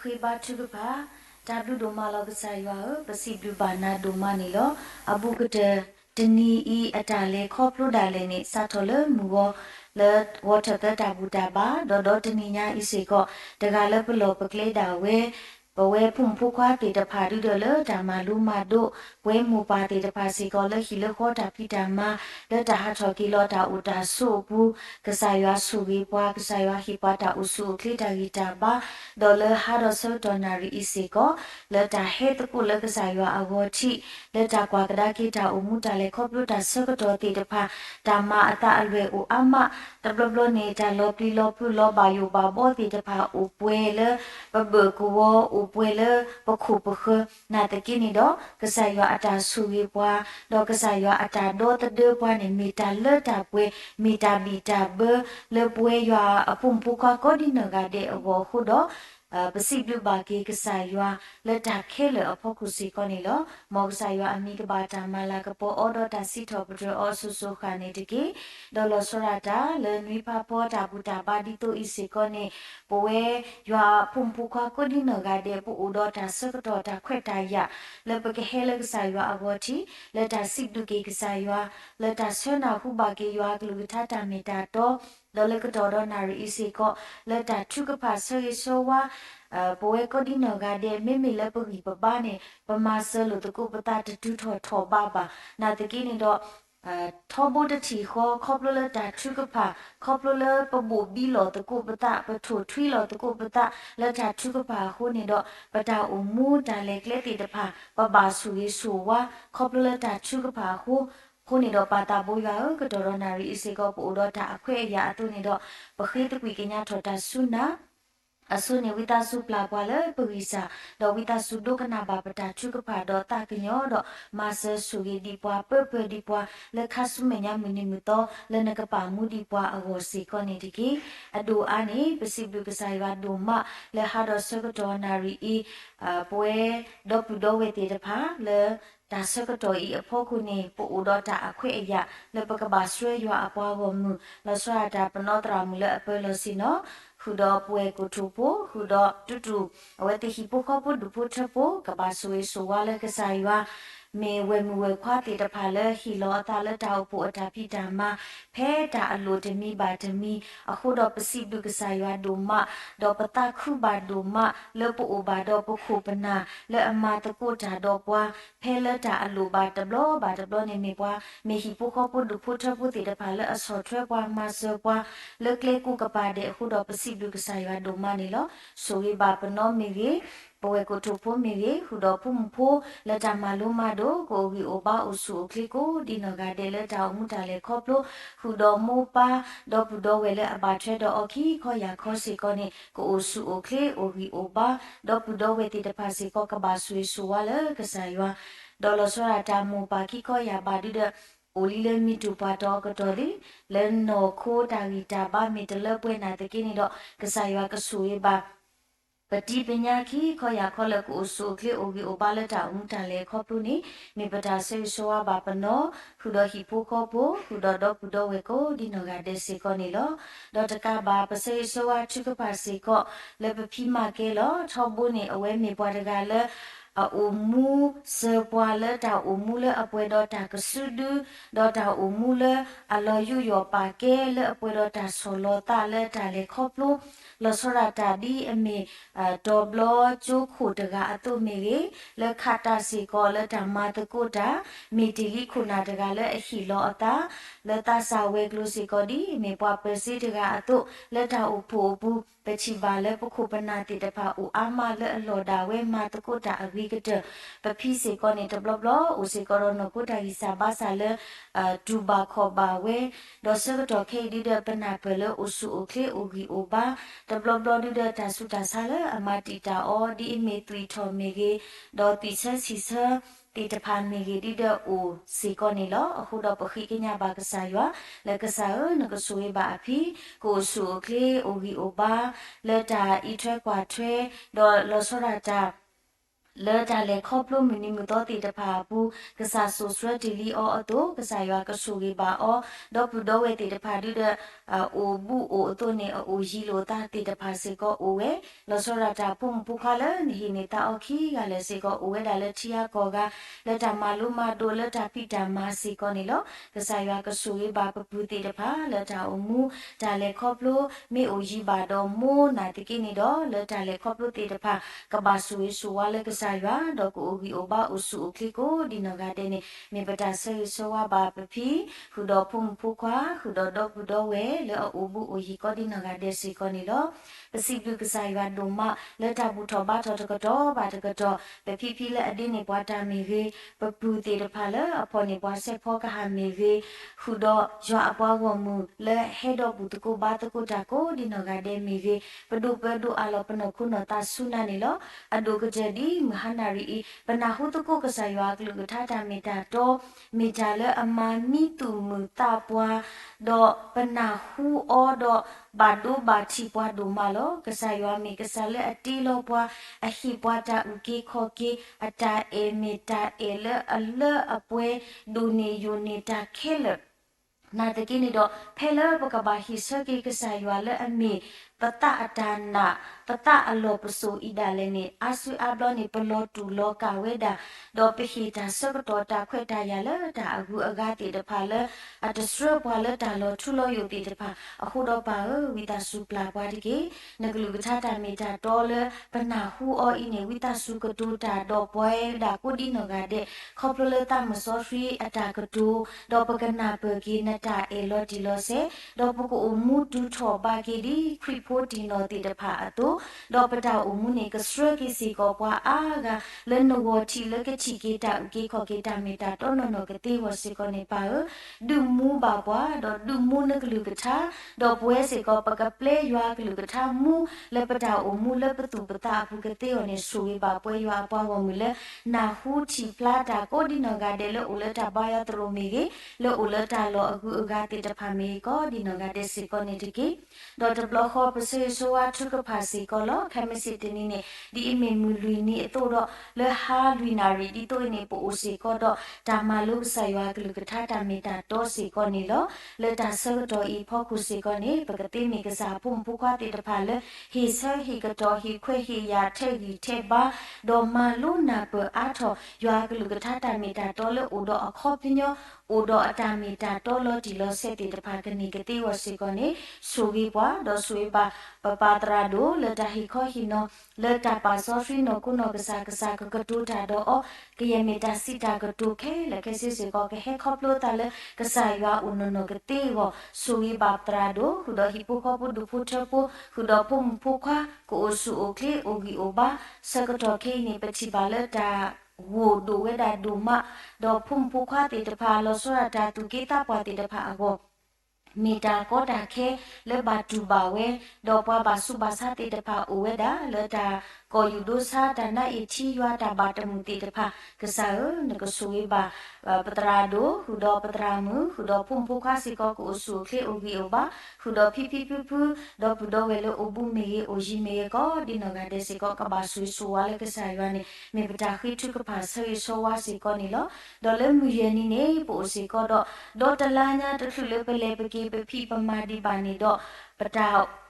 khi ba chu cái ba ta du đồ mà lo cái sai wa bác sĩ du ba na đồ mà này lo abu cái tini i atale khop lu da le ni sa tho le mu go le water ta bu ta ba do tini nya i se ko da ga le plo pakle da we ပဝဲဖုန်ဖုခွာတေတဖာရီဒလဒါမလူမာဒိုဝဲမူပါတေတဖာစီကောလဟီလခေါ်တာဖီတာမာလက်တာဟာချောကီလောတာဥတာဆိုဘူးကဆာယွာဆူဝေပွားကဆာယွာဟီပါတာဥဆူကလီတာဂီတာဘာဒေါ်လာဟာရဆောဒေါ်နာရီအစီကောလက်တာဟဲတကုလကဆာယွာအဝတိလက်တာကွာကဒါကီတာဥမှုတာလေခေါပလူတာဆကတော်တေတဖာဒါမာအတာအလွယ်ဥအမတဘလဘလနေတာလောပလီလောပူလောဘာယိုဘာဘောတေတဖာဥပွဲလေဘဘကောဥပွဲလေပခုပခနာတကိနီတော့ကဆာယွာအတာဆူဝေပွားတော့ကဆာယွာအတာဒေါ်တဒေပွားနေမီတာလက်တာပွဲမီတာဘီတာဘလေပွဲယွာအဖုန်ပူခါကောဒီနဂါတဲ့အဝခုတော့ပစိပလူဘာကေကဆာယွာလက်တာခဲလအဖို့ခုစီကောနေလောမောကဆာယွာအမီကဘာတာမလာကပေါ်အော်ဒတာစီထောပဒအောဆူဆူခါနေတကေဒေါ်လဆရာတာလေနွေဖာပေါ်တာဘူတာဘာဒီတိုအီစီကောနေပဝဲယွာဖုန်ပူခါကိုဒီနဂါတဲ့ပူအိုဒေါ်တာဆကတော့တာခွက်တာရလေပကဟဲလကဆာယွာအဝတီလက်တာစီဒုကေကဆာယွာလက်တာဆွနာခုဘာကေယွာကလူထတာမီတာတော့ဒေါ်လကတော်တော်နာရီအစီကောလက်တာထုကဖာဆေဆိုဝါဘဝကဒီနဂါတဲ့မိမိလက်ပဂီပပနဲ့ပမာဆလတကုပတာတူထောဘာဘာနာတကိနေတော့ထောဘဒတီခေါပလလတာထုကဖာခေါပလလပဘူဘီလောတကုပတာပထုထွီလောတကုပတာလက်တာထုကဖာဟိုနေတော့ပတာအမူတာလေကလက်တီတဖာပဘာဆူရီဆူဝါခေါပလလတာထုကဖာဟိုခုနေတော့ပါတာဘိုးရွာကတော်ရနာရီအစီကောပူတော့တာအခွဲအရာအတူနေတော့ပခိတကွေကညာထော်တာဆုနာအဆုနေဝိတာစုပလာပွာလေပဝိစာတော့ဝိတာစုဒုကနာဘာပတာချုကဖာတော့တာကညောတော့မာဆဆူရီဒီပွာပပဒီပွာလက်ခဆုမညာမနီမတော့လနကပါမူဒီပွာအဝစီကောနေတကီအဒူအာနေပစိဘုကဆိုင်ဝါဒုမလေဟာတော့ဆကတော်နာရီပွဲဒေါပူဒေါဝေတေတဖာလေဒါဆကတော့ဤအဖို့ခုနေပို့တော့တာအခွင့်အရာလေပကဘာဆွေရွာအပွားကိုမူလဆွာတာပနောတရာမူလအပွဲလို့စီနော်ခုတော့ပွဲကိုထူဖို့ခုတော့တူအဝဲတိဟိပိုကောပုဒုဖို့ထဖို့ကဘာဆွေဆိုဝါလေကစားရွာမေဝဲမူဝဲခွာတေတဖာလေဟီလောအတာလက်တောက်ဖို့အတာဖိတာမဖဲတာအလိုတမီပါတမီအခုတော့ပစိဒုကစားရွာဒုမတော့ပတာခုပါဒုမလေပို့ဘာတော့ပခုပနာလေအမတကုတာတော့ပွားဖဲလက်တာအလိုပါတဘလောနေမေပွားမေဟိပိုကောပုဒုဖို့ထဖို့တေတဖာလေအစောထွဲပွားမဆောပွားလေကလေကုကပါတဲ့အခုတော့ပစိဒုကစားရွာဒုမနေလောဆိုရပါပနောမေကြီးပဝဲကိုထိုဖို့မေရီဟူတော့ဖုန်ဖိုလက်တမလုံးမတို့ကိုဂီအိုဘာအဆူကလီကိုဒီနဂါတဲလက်တောင်မှုတာလေခေါပလို့ဟူတော့မောပါတော့ဘူးတော့ဝဲလေအပါထဲတော့အခီခေါ်ရခေါ်စီကောနေကိုအဆူအိုကလီအိုဂီအိုဘာတော့ဘူးတော့ဝဲတီတပါစီကောကဘာဆွေဆူဝါလေကစားရွာဒေါ်လာဆွာတာမူပါကီခေါ်ရပါဒီတဲ့အိုလီလေမီတူပါတော့ကတော်လီလန်နိုခိုတာဂီတာဘာမီတလပွဲနာတကိနေတော့ကစားရွာကဆူရပါပတိပညာခီခေါ်ရခေါ်လကိုဆူကလီအိုဂီအိုဘာလက်တာဦးတန်လေခေါပလူနေမေပတာဆေဆိုဝါဘာပနောခူဒဟီပိုခေါပိုခူဒတော့ဘူးတော့ဝေကိုဒီနောကတဲ့စေကောနေလောဒေါ်တကဘာပစေဆိုဝါချုကပါစေကောလေပဖီမာကေလောထောဘူးနေအဝဲမေပွားတကလေအမူစေပွာလတာအမူလအပွဲတော့တာကဆုဒူတော့တာအမူလအလောယူယောပါကေလအပွဲတော့တာဆိုလောတာလက်တာလေခေါပလို့လဆရတာဒီအမေဒေါ်ဘလောကျိုခုတကအတုမေကြီးလက်ခတာစီကောလက်ဓမ္မတကုတာမီတီလီခုနာတကလည်းအဟီလောအတာလက်တာစာဝဲကလူစီကောဒီမေပွားပစီတကအတုလက်တာဥဖိုးဘူးပချီပါလက်ပခုပနာတိတဖာဥအာမလက်အလော်တာဝဲမာတကုတာအဝိကတပဖီစီကောနေတဘလဘလဥစီကောရနကုတာဟိစာဘာဆာလဒူဘာခောဘာဝဲဒေါ်ဆကတော့ခေဒီဒပနာပလဥစုအိုခေအိုဂီအိုဘာတဘလဘလဒီဒတာစုတာဆာလအမတီတာအော်ဒီအမေသွီထော်မေကြီးဒေါ်တီဆန်စီဆာတီတဖန်မေကြီးဒီဒအိုစီကောနေလောအခုတော့ပခိကညာဘာကစားရွာလက်ကစားနကဆွေးပါအဖီကိုဆူကလေအိုဂီအိုဘာလက်တာဤထွဲကွာထွဲဒေါ်လောဆရတာ လေတာလေခေါပလိုမီနီမတော်တီတဖာဘူးကစားဆူစရတီလီအောအတုကစားရွာကဆူကြီးပါအောဒေါပူဒေါဝဲတီတဖာဒူဒအိုဘူးအိုအတုနေအိုဂျီလိုတာတီတဖာစေကောအိုဝဲလောစောရတာပုံပူခါလဲနီဟီနေတာအော်ခီကလည်းစေကောအိုဝဲဒါလည်းချီယာကောကလက်တာမာလူမာဒိုလက်တာပိတာမာစေကောနေလောကစားရွာကဆူကြီးပါပပူတီတဖာလက်တာအိုမူဒါလေခေါပလိုမေအိုဂျီပါတော့မိုးနာတကိနေတော့လက်တာလေခေါပလိုတီတဖာကဘာဆူဝဆူဝါလေကစားရွာတော့ကိုအိုဂီအိုဘာအိုဆူအိုကလီကိုဒီနောကတဲ့နေမေပတာဆေဆိုဝါဘာပပီခူတော့ဖုန်ဖူခွာခူတော့တော့ဘူးတော့ဝဲလေအိုဘူးအိုဟီကိုဒီနောကတဲ့စီကိုနေလောပစီဘလူကစားရွာဒိုမလက်တာဘူးတော့ဘာတော့တကတော့ဘာတကတော့ပပီဖီလက်အတင်းနေပွားတာမီဝေပပူတေတဖာလေအပေါ်နေပွားဆက်ဖောကဟာမီဝေခူတော့ရွာအပွားဝမူလေဟဲတော့ဘူးတကိုဘာတကိုတာကိုဒီနောကတဲ့မီဝေပဒုပဒုအလောပနခုနတာဆုနာနေလောအဒုကကြဒီမဟာနာရီပနာဟုတကိုကဆာရွာကလူကထာတာမေတာတော့မေတာလေအမမီတူမူတာပွားတော့ပနာဟုအောတော့ဘာဒိုဘာချီပွားဒိုမာလောကဆာရွာမေကဆာလေအတီလောပွားအဟိပွားတာဥကေခောကေအတာအေမေတာအေလအလအပွဲဒူနီယိုနေတာခဲလနာတကိနေတော့ဖဲလဘကဘာဟိစကေကဆာရွာလေအမေတတအတနာတတအလောပဆူဣဒါလည်းနေအဆူအဘလောနေပလောတူလောကဝေဒာဒေါ်ပဟိတာစကတော်တာခွဲ့တာရလဲဒါအခုအကားတေတဖာလဲအတစရဘွာလဲတာလောထူလောယုတေတဖာအခုတော့ပါဝိတာစုပလာပွားတကေနဂလူကထာတာမီတာတော်လဲပနာဟူအောဤနေဝိတာစုကတူတာတော့ပွဲဒါကိုဒီနောကတဲ့ခေါပလတာမစောဖရီအတာကတူတော့ပကနာပကီနတာအေလောဒီလောစေတော့ပကိုမူတူထောပါကေဒီခရစ်ဖိုတီနောတေတဖာအတူတော့ပတာအမှုနေကစရကီစီကောပွားအားကလနဝတီလကချီကေတာကေခောကေတာမေတာတော့နော်ကတိဝစီကောနေပါဒူမူပါပွားတော့ဒူမူနကလူကထာတော့ပွဲစီကောပကပလေရွာကလူကထာမူလပတာအမှုလပတူပတာဖုကတိောနေဆူဝေပါပွဲရွာပွားဝမူလနာဟူချီဖလာတာကိုဒီနောကတဲ့လောဥလတာဘာယတရမီကေလောဥလတာလောအခုအကတိတဖာမီကောဒီနောကတဲ့စီကောနေတကေတော့တဘလခောပစေဆိုဝါထုကဖာစီကောလောခမစီတနီနေဒီအမေမူလူနီအတော့လေဟာလူနာရီဒီတော့နေပိုအိုစီကောတော့ဒါမလုဆာရွာကလူကထာတာမေတာတော့စီကောနေလောလေတာဆောတော့ဤဖောကုစီကောနေပကတိမီကစားပုံပူခွာတေတဖာလေဟီဆာဟီကတော့ဟီခွေဟီယာထဲဟီထဲပါဒေါ်မလုနာပအားထောရွာကလူကထာတာမေတာတော့လေအိုတော့အခေါ်ပညောအိုတော့အတာမီတာတော့လောဒီလောဆက်တေတဖာကနေကတိဝစီကောနေဆူဂီပွားတော့ဆွေပါပပတရာဒိုလတာဟီခောဟီနောလတာပါဆောဖီနောကုနောကစားကစားကတူတာတော့ကယမေတာစီတာကတူခဲလကစီစီကောကဟဲခေါပလိုတာလကစားရွာဦးနောကတိဝဆူဂီပါတရာဒိုခုဒဟီပိုခေါပဒူဖူချပခုဒပုံဖူခါကိုဆူအိုကလေအိုဂီအိုဘာစကတော့ခဲနေပချိပါလတာဝိုဒိုဝဲဒါဒူမတော့ဖုန်ဖူခွာတေတဖာလောဆရတာတူကေတာပွားတေတဖာအကောမီတာကောတာခဲလေဘာတူပါဝဲတော့ပွားပါစုပါစားတေတဖာအိုဝဲဒါလေတာကိုယူဒိုစာတနာအချီရွာတာဘာတမှုတေတဖာကစားနကဆူဝေပါပတရာဒိုခုတော့ပတရာမူခုတော့ဖုန်ဖူခွာစီကောကိုဆူခေအိုဂီအိုဘာခုတော့ဖီဖီဖူဖူတော့ပဒဝဲလေအိုဘူးမေအိုဂျီမေကောဒီနဂါဒေစီကောကဘာဆူဆူဝါလေကစားရွာနေမေပတာခိထုကပါဆေဆိုဝါစီကောနီလောဒေါ်လေမူယနီနေပိုစီကောတော့ဒေါ်တလာညာတထုလေပလေပကေပဖီပမာဒီပါနေတော့ပတာ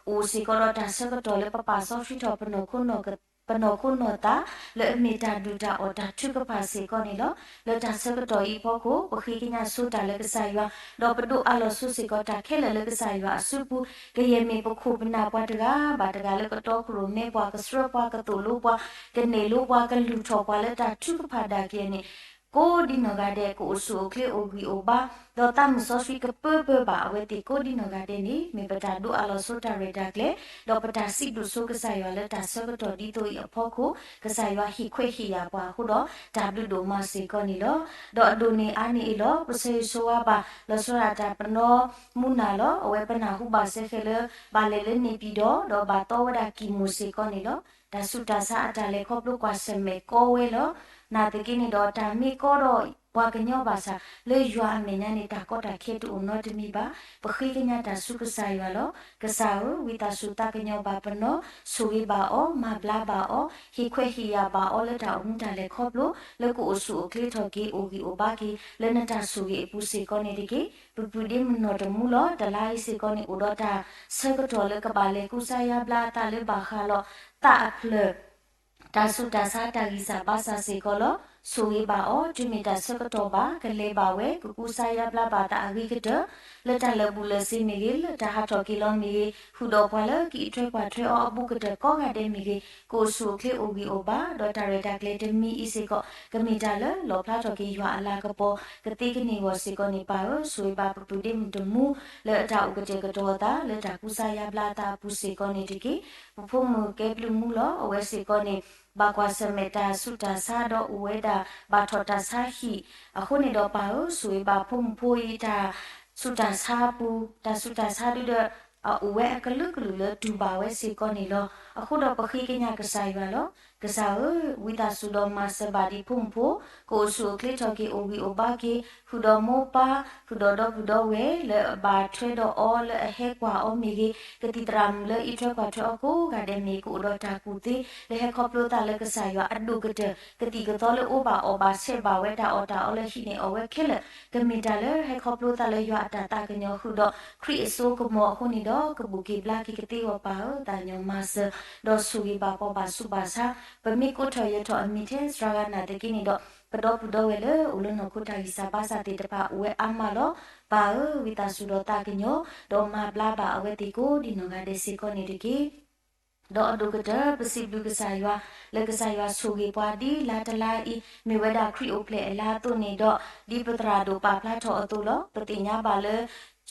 အိုစီကောတော့တဆကတော့လေပပဆောဖီတော့ပနိုခုနောကပနောခုနောတာလေမီတာဒူတာအော်တာထုကပါစီကောနီလောလေတာဆကတော့ဤဖို့ကိုပခိကညာဆူတာလေကစားရွာတော့ပဒုအလောဆူစီကောတာခဲလေလေကစားရွာအစုပူကရေမေပခုပနာပွားတကဘာတကလေကတော့ခရုမေပွားကစရပွားကတူလူပွားကနေလူပွားကလူထောပွားလေတာထုကပါဒါကေနေကိုဒီနဂါတဲ့ကိုဆူကလေအိုဂီအိုဘာဒေါ်တမ်ဆောဆွီကပပဘာဝဲတီကိုဒီနဂါတဲ့နီမေပတာဒူအလောဆိုတာရတာကလေဒေါ်ပတာစီဒူဆိုကဆာရွာလက်တာဆောကတော်ဒီတိုအဖို့ကိုကဆာရွာဟီခွေဟီယာပွားခုတော့ဒါဘလူဒိုမစီကောနီလောဒေါ်အဒိုနေအာနီလောပစေဆိုဝါဘာလောဆိုရတာပနောမူနာလောအဝဲပနာဟုဘာဆေခဲလဘာလေလေနေပြီးတော့ဒေါ်ဘာတော်ဝဒကီမူစီကောနီလောဒါစုတာစာအတာလေခေါပလုကွာစမေကိုဝဲလောနာတကိနေတော့တာမီကောတော့ ဘွာကညောပါစာလေရွာအမေညာနေတာကောတာခေတူနောတမီပါပခိကညာတာစုကစားရွာလောကစားဝီတာစုတာကညောပါပနောဆူဝီပါအောမဘလာပါအောဟီခွဲဟီယာပါအောလက်တာအုံတာလေခေါပလို့လကူအဆူကလီထော်ကီအိုဂီအိုဘာကီလနတာဆူဂီပူစီကောနေဒီကီပူပူဒီမနောတမူလောတလိုက်စီကောနေဥဒတာဆကတော်လေကပါလေကုဆာယာဘလာတာလေဘာခါလောတာဖလတာဆုတာစာတာဂီစာပါစာစီကောလောဆူဝေပါအောဂျူမီတာဆကတော်ပါကလေးပါဝဲကူကူဆိုင်ရပလာပါတာအဂိကတလက်တလဘူးလစီမီလလက်တဟာတော်ကီလိုမီဟူတော်ပွာလကီထွဲကွာထွဲအောအပုကတကောကတဲ့မီကိုဆူကလေးအိုဂီအိုပါဒေါ်တာရတာကလေးတမီအီစီကောကမီတာလလောဖလာတော်ကီရွာအလာကပေါ်ကတိကနေဝစီကောနေပါဆူဝေပါပပူဒီမတမူလက်အတာဥကတဲ့ကတော်တာလက်တာကူဆိုင်ရပလာတာပူစီကောနေတကီပဖုံမကေပလူမူလောအဝဲစီကောနေဘာကွာစမေတာစုတာစာတော့ဝဲတာဘာထော်တာစာဟီအခုနေတော့ပါဆွေဘာဖုံဖိုးတာစုတာစာပူတာစုတာစာတို့အဝဲကလုကလူလဒူပါဝဲစီကောနေလောအခုတော့ပခိကညာကဆိုင်ပါလောကစားဝီတာဆူတော်မဆဘာဒီဖုန်ဖိုကိုဆူကလစ်တော်ကီအိုဝီအိုဘာကီခူတော်မောပါခူတော်တော့ခူတော်ဝဲလေဘာထွဲတော့အော်လေဟဲကွာအော်မီကီကတိတရမ်လေအထွဲကွာထွဲအကိုကတဲ့မီကိုတော့တာကူတီလေဟဲခေါပလိုတာလေကစားရအဒုကတဲ့ကတိကတော့လေအိုဘာအော်ဘာဆေဘာဝဲတာအော်တာအော်လေရှိနေအော်ဝဲခဲလေကမီတာလေဟဲခေါပလိုတာလေရအတာတာကညောခူတော့ခရီအစိုးကမောအခုနေတော့ကဘူကီဘလာကီကတိဝပါတာညောမဆတော့ဆူဝီဘာပေါ်ပါစုပါစာပမိကိုထော်ရထော်အမီတဲ့စရာနာတကိနေတော့ပတော့ပတော့ဝဲလေဦးလုံးခုတာကြီးစာပါစာတေတပါဝဲအမလောပါဝီတာဆူတော့တာကညောတော့မဘလာပါအဝဲတီကိုဒီနောကတဲ့စီကိုနေတကိတော့အဒုကတပစီဘလူကစားရွာလက်ကစားရွာဆူကြီးပွားဒီလာတလာဤမေဝဒါခရီအိုပလေအလာတုန်နေတော့ဒီပတရာဒိုပါဖလာထော်အတူလောပတိညာပါလေ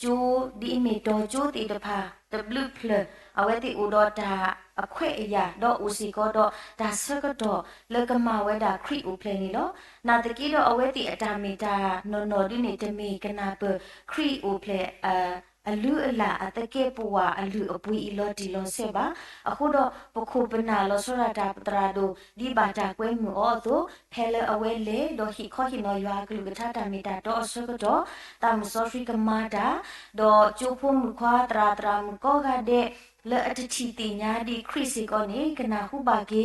ကျိုးဒီမီတော်ကျိုးတီတဖာတဘလူဖလအဝဲတီဦးတော့တာအခွဲ့အရာတော့ဦးစီကတော့ဒါဆကတော့လကမဝဲတာခရီဦးဖလေနေလောနာတကီတော့အဝဲတီအတာမီတာနော်နော်ဒီနေတမီကနာပခရီဦးဖလေအလူအလာအတကေပဝအလူအပွီအလော်ဒီလောဆေပါအခုတော့ပခုပနာလောဆရတာပတရာဒိုဒီဘာတာကွဲမှုအော်တို့ဖဲလအဝဲလေဒိုဟီခေါဟီနော်ရွာကလူကထတာမီတာတော့ဆကတော့တာမစောဖရီကမာတာတော့ကျိုးဖို့မှုခွာတရာတရာမှုကောကတဲ့လေအတချီတင်ညာဒီခရစ်စီကောနေကနာဟုပါကေ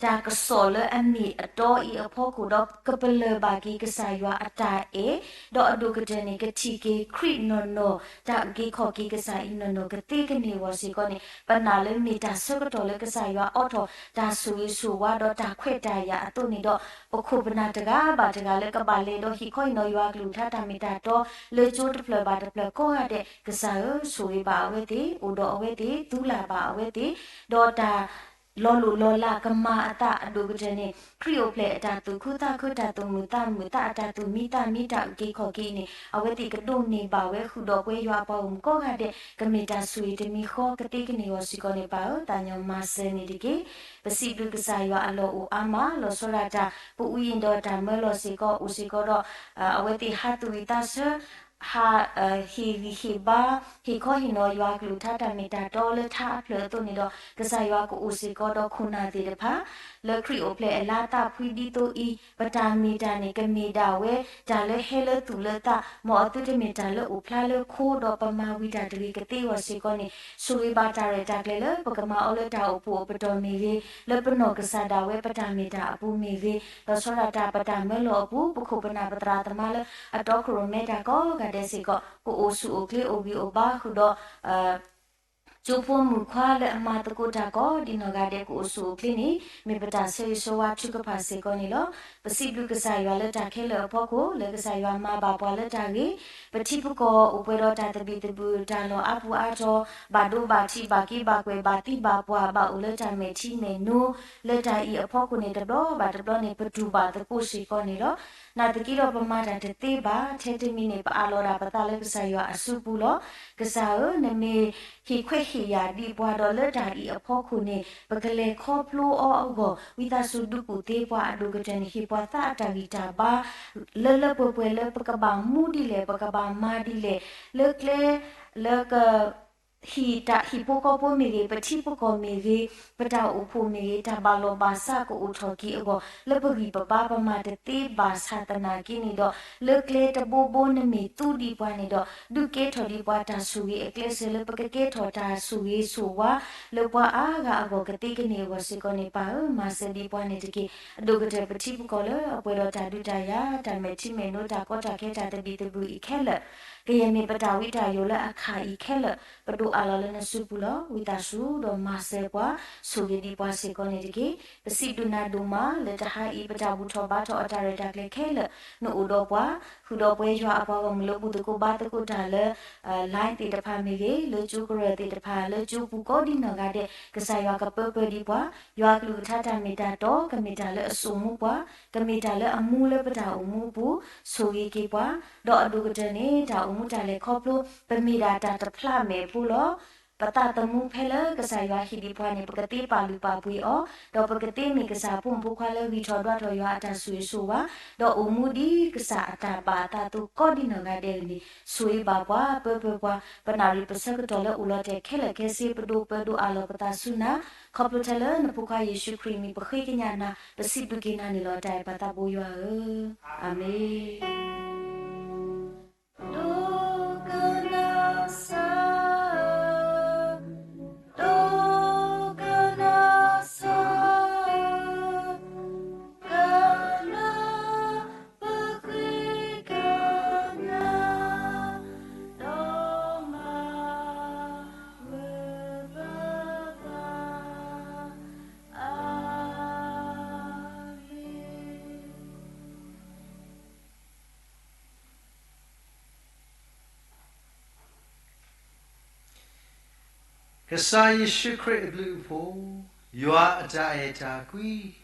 တာကဆောလအမီအတော်ဤအဖို့ကိုတော့ကပလဘာဂီကစားရွာအတာအေတော့အဒုကတဲ့နေကတိကေခရစ်နော်နော်တာဂီခေါ်ကီကစားအင်းနော်ကတိကနေဝစီကောနေပနာလေမီတာဆကတော့လေကစားရွာအော်တော့ဒါဆူရီဆူဝါတော့တာခွဲ့တာရအတုနေတော့ပခုပနာတကားပါတကားလေကပါလေတော့ဟီခွိနော်ရွာကလူထတာမီတာတော့လေချိုးတဖလပါတဖလကိုရတဲ့ကစားဆူရီပါအဝဲတီဦးတော့အဝဲတီဒူလာပါအဝဲတီတော့တာလောလူလောလာကမာအတအဒုကတဲ့နေခရီယိုပလေအတာသူခုတာခုတာသူမူတာအတာသူမိတာဂေခေါ်ကီနေအဝဲတိကတုန်နေပါဝဲခုတော့ကွဲရွာပေါ့ကောကတဲ့ကမီတာဆွေတမီခေါ်ကတိကနေဝစီကောနေပါတာညောမဆဲနေဒီကေပစီဒုကစားရွာအလောဦးအမလောဆိုလာတာပူဦးရင်တော့တာမလောစီကောဦးစီကောတော့အဝဲတိဟာတူဝီတာဆဟာဟီဘာဟီခေါ်ဟီနော်ရွာကလူထတာမီတာတော်လထဖလတုန်နေတော့ကစားရွာကိုဦးစီကောတော့ခုနာသေးတယ်ဖာလက်ခရီအိုပလေအလာတာဖွီဒီတိုဤပတာမီတာနေကမီတာဝဲဒါလေဟဲလတူလတာမောအတုတမီတာလောဖလာလခိုးတော့ပမာဝီတာတရီကတိဝစီကောနေဆူဝေဘာတာရတာကလေလပကမာအော်လတာအပူပတော်မီဝေလပနောကစားတာဝဲပတာမီတာအပူမီဝေလောဆောရတာပတာမဲလောအပူပခုပနာပတရာတမလအတော့ခရိုမဲတာကောကတဲ့စီကောကိုအိုဆူအိုကလေအိုဘီအိုဘာခုတော့ကျိုးဖို့မူခွာလေအမတကိုတာကောဒီနောကတဲ့ကိုဆူကလင်းနေမေပတာဆေဆိုဝါချုကဖာစေကောနေလောပစီဘလူကစားရွာလက်တာခဲလေအဖို့ကိုလေကစားရွာမှာဘာပွားလက်တာကြီးပတိပကောဥပရောတာတပိတဘူတာလောအပူအားတော့ဘာဒိုဘာချီဘာကီဘာကွယ်ဘာတိဘာပွားဘာဥလက်တာမေချီမေနူလက်တာဤအဖို့ကိုနေတော့ဘာတတော့နေပဒူဘာတကိုစီကောနေလောနာတကီတော့ပမာတာတေဘာထဲတမီနေပါလောရာပတာလေကစားရွာအစုပူလောကစားနမေဟီခွဲဟီယာဒီဘွားတော်လက်တာဤအဖို့ခုနေပကလေခေါပလိုအောကိုဝီတာစုဒုကူတေဘွားအဒုကတန်ဟီဘွားတာတာဂီတာဘာလလပပွဲလပကဘာမူဒီလေပကဘာမာဒီလေလကလေလက hi poko po miri pati poko miri pada upo miri tabalo basa ko uthoki ago lebagi papa pama te basa tanaki ni do lekle ta bobo ne mi tu di pa ni do duke thodi pa ta suwi eklese le pakake thota suwi suwa le pa aga ago kati kini wasi ko ni pa ma se di pa ni tiki dogate pati poko le apo do ta du ta ya ta me ti me no ta ko ta ke ta te bi te bu I khele ke ye mi pata wi ta yo le akha I khele padu alala na supulo witasu do mase kwa sugedi kwa sekone diki pesiduna duma le taha I pata butho ba tho atare dakle khele no udo kwa hudo pwe jwa apa wa mlo bu ko ba ko ta le line ti ta pha mi ge le chu kre ti ta pha le chu bu ko di na ga de kasa ywa ka pe pe di kwa ywa klu tha ta mi ta to ka mi ta le asu mu kwa ka mi ta le amu le pata umu bu sugi ki kwa do adu ga ne ta umu ta le khoplo pe mi da ta ta phla me pu lo pata tamu phela kasaywa hidi phani pakati palu pa pui o do pakati mi kasa pum pu khale wi tho dwa tho yo ata sui suwa do umudi kasa ata ba ta tu ko di no ga de ni sui ba kwa pe kwa panari pasak to le ulo te khele ke si pdu alo pata suna khoplo thela na pu kha yesu krimi pakhi knya na pasit du kina ni lo tai pata bo yo amen Kasai shukre blue po, you are a dieta qui,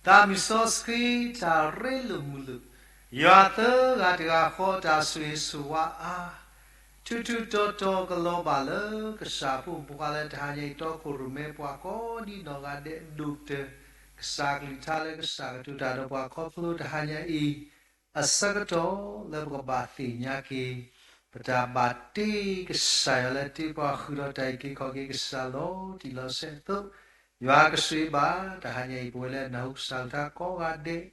tamisoski ta relumulu, you are the gatia hota suisua a, tutu toto global, kasapu bukale tanya toko rume puako di nogade dukte, kasagli tale kasagatu dada puako flu tanya asagato lebabati nyaki. Pada bati kesalati pa khuro taiki kogi kesalo tilo setu yua kesiba dah hanya ibu le nau salta ko ade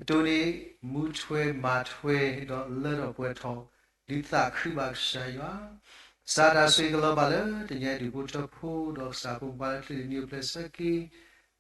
tuni mutwe matwe do lero pueto lita khiba saywa sada siglo bale tenya di puto pu do sapu bale ti new place ki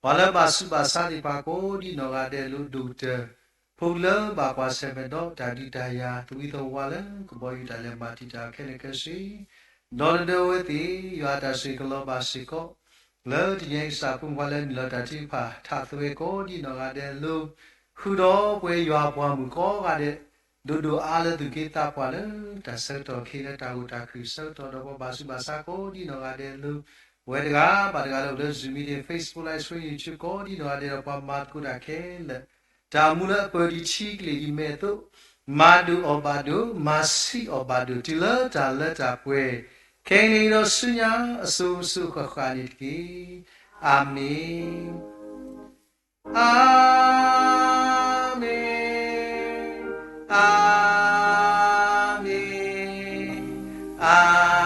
bale basu basali pa ko di no ade lu dute Pula bapa semedo tadi daya tuito wala kuboy dale mati da kelekasi nondo weti yada siklo basiko le diye sapung wala lo tadi pa tatwe ko di no ade lu hudo we ywa bwa mu ko ade dudu ala du kita wala da seto khile ta uta kristo to do basu basako di no ade lu wedga badga lo zumi de Facebook live stream YouTube ko di no ade pa mat ku da khele Tamula perici lagi metu madu obadu masih obadu tila tala tapwe kini dosunya asum sukhakanitki amin amin amin amin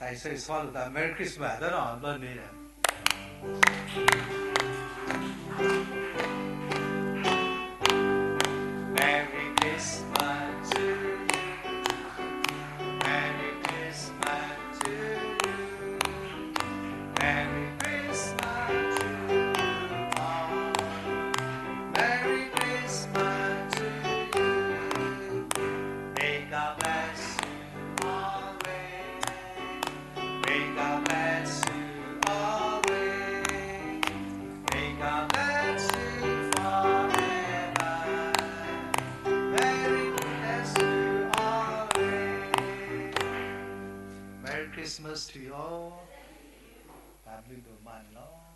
I say swallow that. Merry Christmas. That's all. I'm not needed. Merry Christmas to you. Merry Christmas to you. Merry Christmas to you all. Merry Christmas to you. May God bless you always. May God bless you always. May God bless you forever. Merry bless you always. Merry Christmas to you all. God bless you, my Lord.